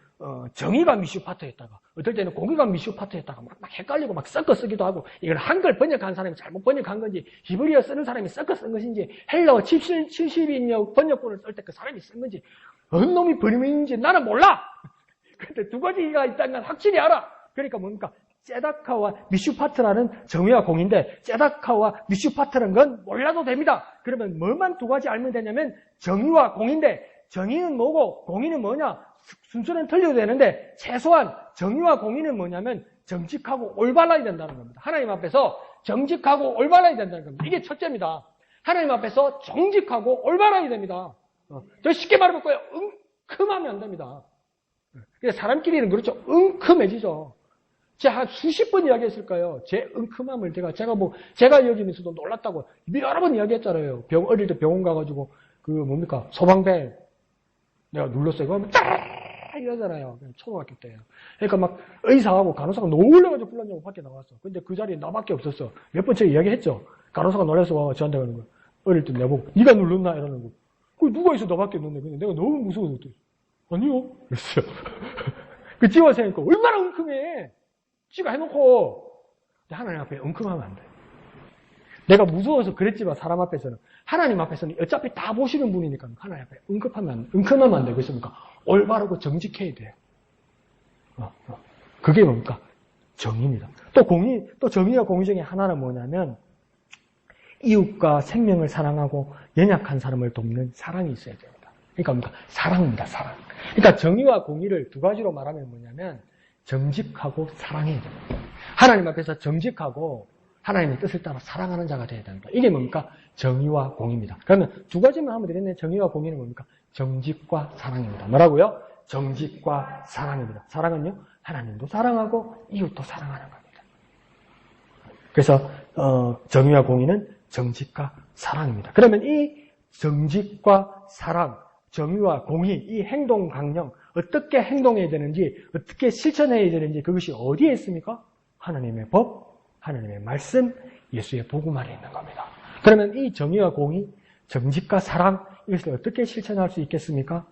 정의가 미슈파트였다가, 어떨 때는 공의가 미슈파트였다가 막 헷갈리고 막 섞어 쓰기도 하고, 이걸 한글 번역한 사람이 잘못 번역한 건지, 히브리어 쓰는 사람이 섞어 쓴 것인지, 헬러 70인역 번역본을 쓸 때 그 사람이 쓴 건지, 어느 놈이 번역인지 나는 몰라! 근데 두 가지가 있다는 건 확실히 알아! 그러니까 뭡니까? 제다카와 미슈파트라는 정의와 공인데, 제다카와 미슈파트라는 건 몰라도 됩니다. 그러면 뭐만 두 가지 알면 되냐면, 정의와 공인데, 정의는 뭐고, 공의는 뭐냐? 순서는 틀려도 되는데, 최소한 정의와 공의는 뭐냐면, 정직하고 올바라야 된다는 겁니다. 하나님 앞에서 정직하고 올바라야 된다는 겁니다. 이게 첫째입니다. 하나님 앞에서 정직하고 올바라야 됩니다. 저 쉽게 말해볼까요? 은큼하면 안 됩니다. 사람끼리는 그렇죠. 은큼해지죠. 제가 한 수십 번 이야기했을까요? 제 은큼함을 제가 여기면서도 놀랐다고 여러 번 이야기했잖아요. 어릴 때 병원 가가지고, 소방벨 내가 눌렀어요. 그러면 딱 이러잖아요. 초등학교 때요. 그러니까 막 의사하고 간호사가 놀래가지고 불렀냐고 밖에 나왔어. 근데 그 자리에 나밖에 없었어. 몇 번 제가 이야기했죠. 간호사가 놀라서 저한테 그러는 거야. 어릴 때 내보고, 네가 눌렀나? 이러는 거. 그 누가 있어? 너밖에 없는데. 근데 내가 너무 무서워서 아니요. 그랬어요. 그 지원생이니까 얼마나 은큼해. 지가 해놓고. 근데 하나님 앞에 은큼하면 안 돼. 내가 무서워서 그랬지만 사람 앞에서는. 하나님 앞에서는 어차피 다 보시는 분이니까 하나님 앞에 은큼하면 안 돼. 그래서 올바르고 정직해야 돼요. 그게 뭡니까? 정의입니다. 또 정의와 공의 중에 하나는 뭐냐면, 이웃과 생명을 사랑하고 연약한 사람을 돕는 사랑이 있어야 됩니다. 그러니까 뭡니까? 사랑입니다, 사랑. 그러니까 정의와 공의를 두 가지로 말하면 뭐냐면, 정직하고 사랑해야 됩니다. 하나님 앞에서 정직하고 하나님의 뜻을 따라 사랑하는 자가 되어야 됩니다. 이게 뭡니까? 정의와 공의입니다. 그러면 두 가지만 하면 되겠네. 정의와 공의는 뭡니까? 정직과 사랑입니다. 뭐라고요? 정직과 사랑입니다. 사랑은요? 하나님도 사랑하고 이웃도 사랑하는 겁니다. 그래서 정의와 공의는 정직과 사랑입니다. 그러면 이 정직과 사랑, 정의와 공의, 이 행동 강령, 어떻게 행동해야 되는지, 어떻게 실천해야 되는지 그것이 어디에 있습니까? 하나님의 법, 하나님의 말씀, 예수의 복음 안에 있는 겁니다. 그러면 이 정의와 공의, 정직과 사랑, 이것을 어떻게 실천할 수 있겠습니까?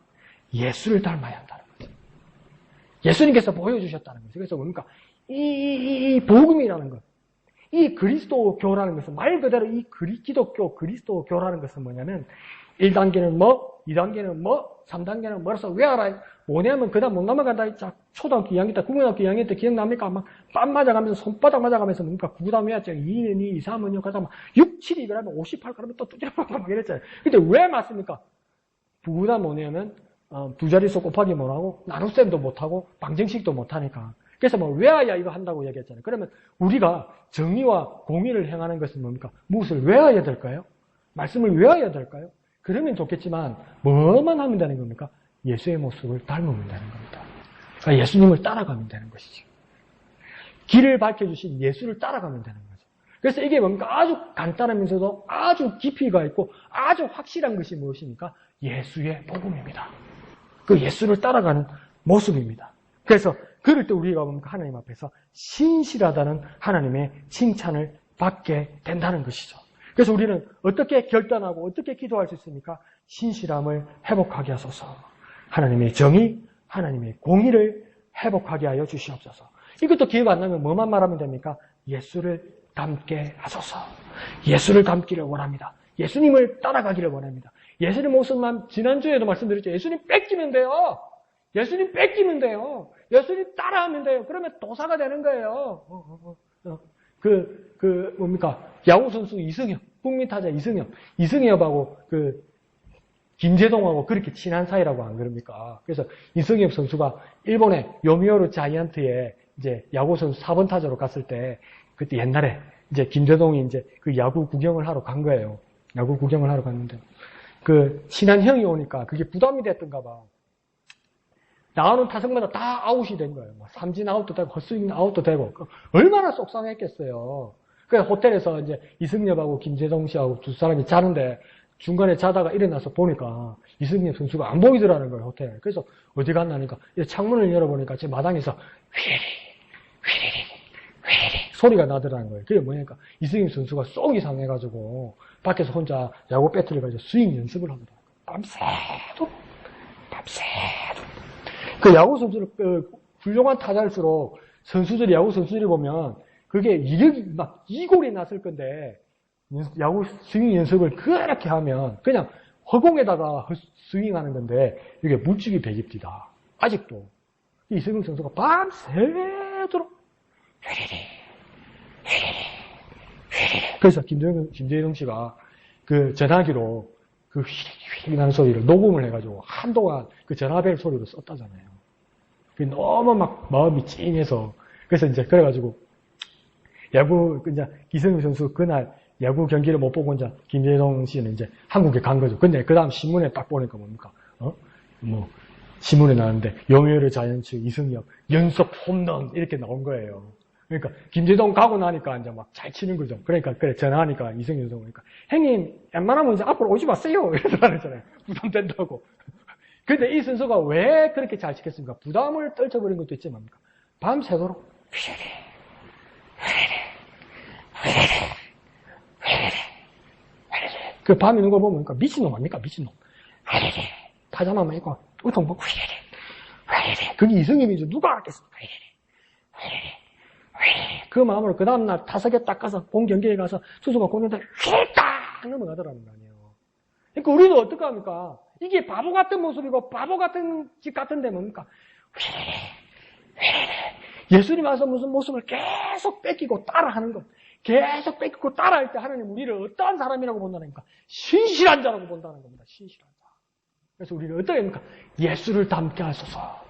예수를 닮아야 한다는 거죠. 예수님께서 보여주셨다는 거죠. 그래서 뭡니까? 이 복음이라는 것, 이 그리스도교라는 것은 말 그대로 이 기독교 그리스도교라는 것은 뭐냐면 1단계는 뭐, 2단계는 뭐, 3단계는 뭐라서 왜 알아요? 뭐냐면 그다음 못 넘어간다. 자, 초등학교 2학년 때, 국민학교 2학년 때 기억납니까? 막 뺨 맞아가면서 손바닥 맞아가면서 뭡니까? 9단 외웠죠. 2는 2, 3은 6, 하다 막 6, 7이 그러면 58 그러면 또 두드려보고 막 이랬잖아요. 근데 왜 맞습니까? 9단 뭐냐면 두 자릿수 곱하기 못하고 나눗셈도 못하고 방정식도 못하니까. 그래서 뭐 외워야 이거 한다고 얘기했잖아요. 그러면 우리가 정의와 공의를 행하는 것은 뭡니까? 무엇을 외워야 될까요? 말씀을 외워야 될까요? 그러면 좋겠지만 뭐만 하면 되는 겁니까? 예수의 모습을 닮으면 되는 겁니다. 그러니까 예수님을 따라가면 되는 것이죠. 길을 밝혀주신 예수를 따라가면 되는 거죠. 그래서 이게 뭡니까? 아주 간단하면서도 아주 깊이가 있고 아주 확실한 것이 무엇입니까? 예수의 복음입니다. 그 예수를 따라가는 모습입니다. 그래서 그럴 때 우리가 뭡니까? 하나님 앞에서 신실하다는 하나님의 칭찬을 받게 된다는 것이죠. 그래서 우리는 어떻게 결단하고 어떻게 기도할 수 있습니까? 신실함을 회복하게 하소서. 하나님의 정의, 하나님의 공의를 회복하게 하여 주시옵소서. 이것도 기억 안 나면 뭐만 말하면 됩니까? 예수를 닮게 하소서. 예수를 닮기를 원합니다. 예수님을 따라가기를 원합니다. 예수님 모습만 지난주에도 말씀드렸죠. 예수님 뺏기면 돼요. 예수님 뺏기면 돼요. 예수님 따라하면 돼요. 그러면 도사가 되는 거예요. 뭡니까? 야구선수 이승엽, 국민타자 이승엽하고 김재동하고 그렇게 친한 사이라고 안 그럽니까? 그래서 이승엽 선수가 일본의 요미우르 자이언트에 이제 야구선수 4번 타자로 갔을 때, 그때 옛날에 이제 김재동이 이제 그 야구 구경을 하러 간 거예요. 야구 구경을 하러 갔는데, 친한 형이 오니까 그게 부담이 됐던가 봐. 나오는 타석마다 다 아웃이 된 거예요. 삼진 아웃도 되고, 헛스윙 아웃도 되고. 얼마나 속상했겠어요. 그래서 호텔에서 이제 이승엽하고 김재동 씨하고 두 사람이 자는데, 중간에 자다가 일어나서 보니까 이승엽 선수가 안 보이더라는 거예요, 호텔에. 그래서 어디 갔나니까, 창문을 열어보니까 제 마당에서 휘리릭 소리가 나더라는 거예요. 그게 뭐냐니까, 이승엽 선수가 속이 상해가지고, 밖에서 혼자 야구 배트를 가지고 스윙 연습을 하더라고요. 밤새도록. 그 야구 선수를, 훌륭한 타자일수록 야구 선수들이 보면, 그게 이력이 막 이골이 났을 건데, 야구 스윙 연습을 그렇게 하면 그냥 허공에다가 스윙하는 건데 이게 물집이 배깁니다. 아직도 이승용 선수가 밤새도록 그래서 김재동 씨가 그 전화기로 그 휘릭 나는 소리를 녹음을 해가지고 한동안 그 전화벨 소리로 썼다잖아요. 그게 너무 막 마음이 찡해서 그래서 이제 그래가지고 이제 이승용 선수 그날 야구 경기를 못 보고 이제 김재동 씨는 이제 한국에 간 거죠. 근데 그 다음 신문에 딱 보니까 뭡니까? 신문에 나왔는데 요미우르 자이언츠 이승엽 연속 홈런 이렇게 나온 거예요. 그러니까 김재동 가고 나니까 이제 막 잘 치는 거죠. 그러니까 그래 전화하니까 이승엽 선수 그러니까 형님 웬만하면 이제 앞으로 오지 마세요 이러더라고요. 부담된다고. 근데 이 선수가 왜 그렇게 잘 치겠습니까? 부담을 떨쳐버린 것도 있지 뭡니까? 밤새도록 그 밤에 있는 거 보면 미친놈 아닙니까? 미친놈. 타자만 있고 우통 보고 그게 이승엽이죠. 누가 알겠습니까? 그 마음으로 그 다음날 타석에 딱 가서 본 경기에 가서 투수가 공연대 휙딱 넘어가더라는 거 아니에요. 그러니까 우리도 어떡합니까? 이게 바보 같은 모습이고 바보 같은 집 같은데 뭡니까? 예수님 와서 무슨 모습을 계속 뺏기고 따라하는 것. 계속 뺏기고 따라할 때 하나님 우리를 어떠한 사람이라고 본다니까? 신실한 자라고 본다는 겁니다. 신실한 자. 그래서 우리는 어떻게 합니까? 예수를 닮게 하소서.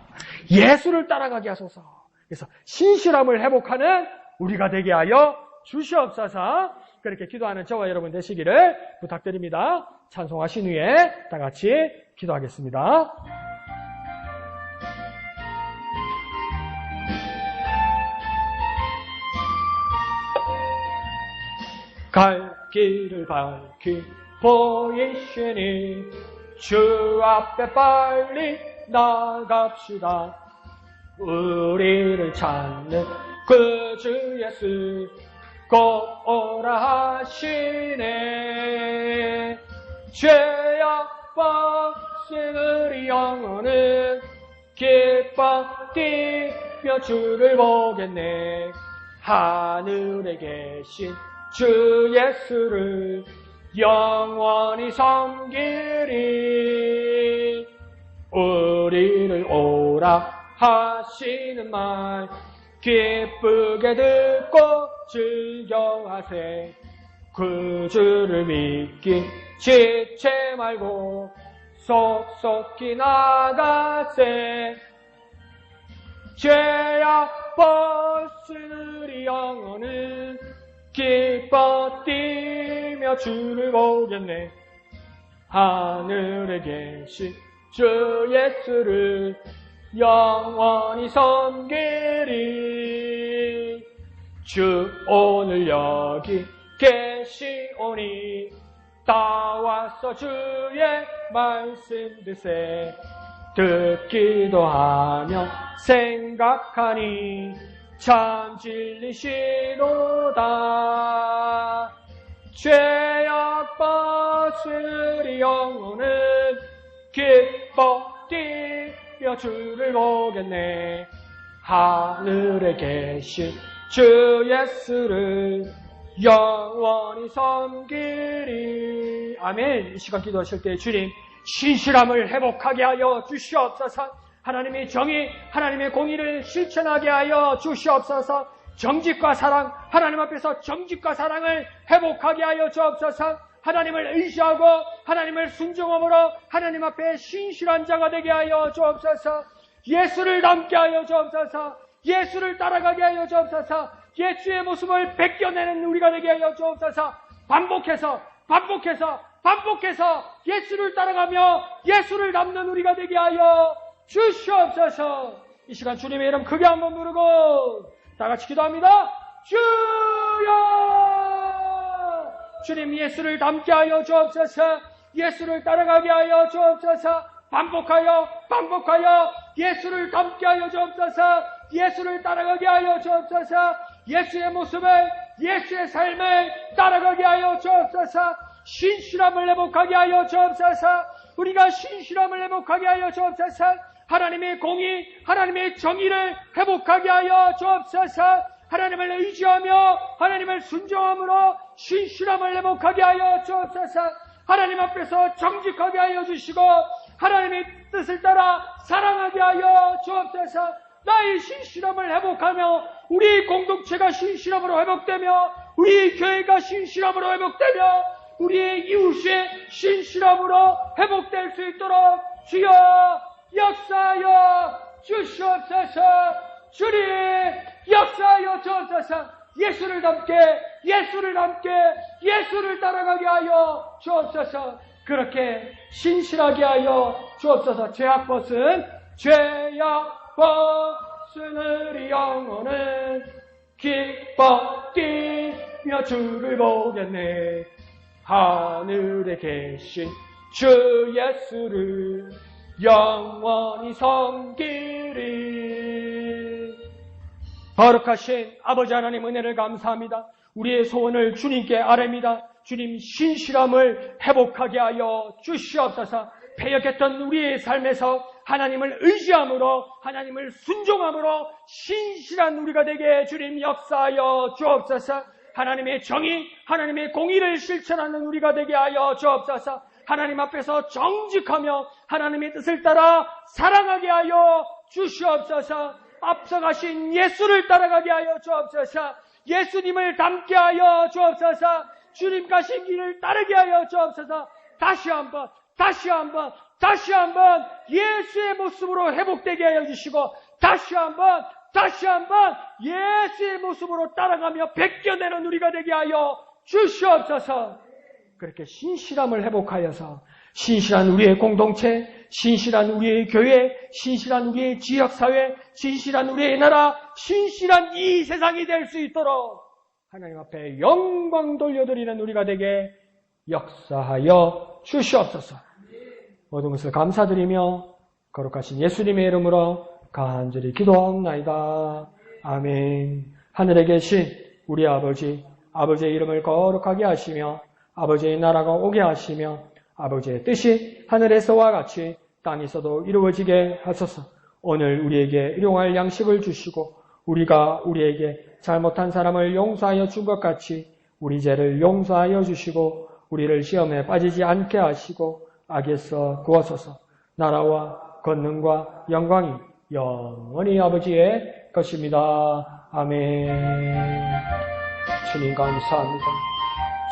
예수를 따라가게 하소서. 그래서 신실함을 회복하는 우리가 되게 하여 주시옵소서. 그렇게 기도하는 저와 여러분 되시기를 부탁드립니다. 찬송하신 후에 다 같이 기도하겠습니다. 갈 길을 밝히 보이시니 주 앞에 빨리 나갑시다. 우리를 찾는 그 주 예수 곧 오라 하시네. 죄악 벗은 우리 영혼은 기뻐 뛰며 주를 보겠네. 하늘에 계신 주 예수를 영원히 섬기리. 우리를 오라 하시는 말 기쁘게 듣고 즐겨하세. 그 주를 믿기 지체 말고 속속히 나가세. 죄악 벗은 우리 영혼은 기뻐 뛰며 주를 보겠네. 하늘에 계신 주 예수를 영원히 섬기리. 주 오늘 여기 계시오니 따와서 주의 말씀 듣세. 듣기도 하며 생각하니 참 진리시로다. 죄악 벗은 우리 영혼은 기뻐 뛰며 주를 보겠네. 하늘에 계신 주 예수를 영원히 섬기리. 아멘. 이 시간 기도하실 때 주님 신실함을 회복하게 하여 주시옵소서. 하나님의 정의, 하나님의 공의를 실천하게 하여 주시옵소서. 정직과 사랑, 하나님 앞에서 정직과 사랑을 회복하게 하여 주옵소서. 하나님을 의지하고 하나님을 순종함으로 하나님 앞에 신실한 자가 되게 하여 주옵소서. 예수를 닮게 하여 주옵소서. 예수를 따라가게 하여 주옵소서. 예수의 모습을 베껴내는 우리가 되게 하여 주옵소서. 반복해서 예수를 따라가며 예수를 닮는 우리가 되게 하여 주시옵소서. 이 시간 주님의 이름 크게 한번 부르고 다 같이 기도합니다. 주여! 주님 예수를 닮게 하여 주옵소서. 예수를 따라가게 하여 주옵소서. 반복하여 예수를 닮게 하여 주옵소서. 예수를 따라가게 하여 주옵소서. 예수의 모습을, 예수의 삶을 따라가게 하여 주옵소서. 신실함을 회복하게 하여 주옵소서. 우리가 신실함을 회복하게 하여 주옵소서. 하나님의 공의, 하나님의 정의를 회복하게 하여 주옵소서. 하나님을 의지하며 하나님을 순종함으로 신실함을 회복하게 하여 주옵소서. 하나님 앞에서 정직하게 하여 주시고 하나님의 뜻을 따라 사랑하게 하여 주옵소서. 나의 신실함을 회복하며 우리 공동체가 신실함으로 회복되며 우리 교회가 신실함으로 회복되며 우리의 이웃의 신실함으로 회복될 수 있도록 주여 역사하여 주시옵소서. 주님 역사하여 주옵소서. 예수를 닮게 예수를 따라가게 하여 주옵소서. 그렇게 신실하게 하여 주옵소서. 죄악 벗은 우리 영혼은 기뻐 뛰며 주를 보겠네. 하늘에 계신 주 예수를 영원히 섬기리. 거룩하신 아버지 하나님 은혜를 감사합니다. 우리의 소원을 주님께 아뢰니다. 주님 신실함을 회복하게 하여 주시옵소서. 패역했던 우리의 삶에서 하나님을 의지함으로 하나님을 순종함으로 신실한 우리가 되게 주님 역사하여 주옵소서. 하나님의 정의, 하나님의 공의를 실천하는 우리가 되게 하여 주옵소서. 하나님 앞에서 정직하며 하나님의 뜻을 따라 사랑하게 하여 주시옵소서. 앞서가신 예수를 따라가게 하여 주옵소서. 예수님을 닮게 하여 주옵소서. 주님 가신 길을 따르게 하여 주옵소서. 다시 한번 예수의 모습으로 회복되게 하여 주시고 다시 한번 예수의 모습으로 따라가며 베껴내는 우리가 되게 하여 주시옵소서. 그렇게 신실함을 회복하여서 신실한 우리의 공동체, 신실한 우리의 교회, 신실한 우리의 지역사회, 신실한 우리의 나라, 신실한 이 세상이 될 수 있도록 하나님 앞에 영광 돌려드리는 우리가 되게 역사하여 주시옵소서. 모든 것을 감사드리며 거룩하신 예수님의 이름으로 간절히 기도하옵나이다. 아멘. 하늘에 계신 우리 아버지의 이름을 거룩하게 하시며 아버지의 나라가 오게 하시며 아버지의 뜻이 하늘에서와 같이 땅에서도 이루어지게 하소서. 오늘 우리에게 일용할 양식을 주시고 우리가 우리에게 잘못한 사람을 용서하여 준 것 같이 우리 죄를 용서하여 주시고 우리를 시험에 빠지지 않게 하시고 악에서 구하소서. 나라와 권능과 영광이 영원히 아버지의 것입니다. 아멘. 주님 감사합니다.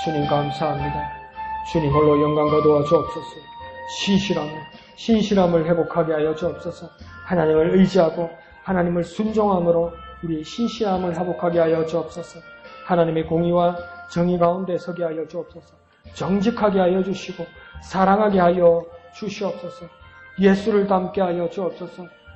주님 감사합니다. 주님 홀로 영광 거두어 주옵소서. 신실함을 회복하게 하여 주옵소서. 하나님을 의지하고 하나님을 순종함으로 우리 신실함을 회복하게 하여 주옵소서. 하나님의 공의와 정의 가운데 서게 하여 주옵소서. 정직하게 하여 주시고 사랑하게 하여 주시옵소서. 예수를 닮게 하여 주옵소서.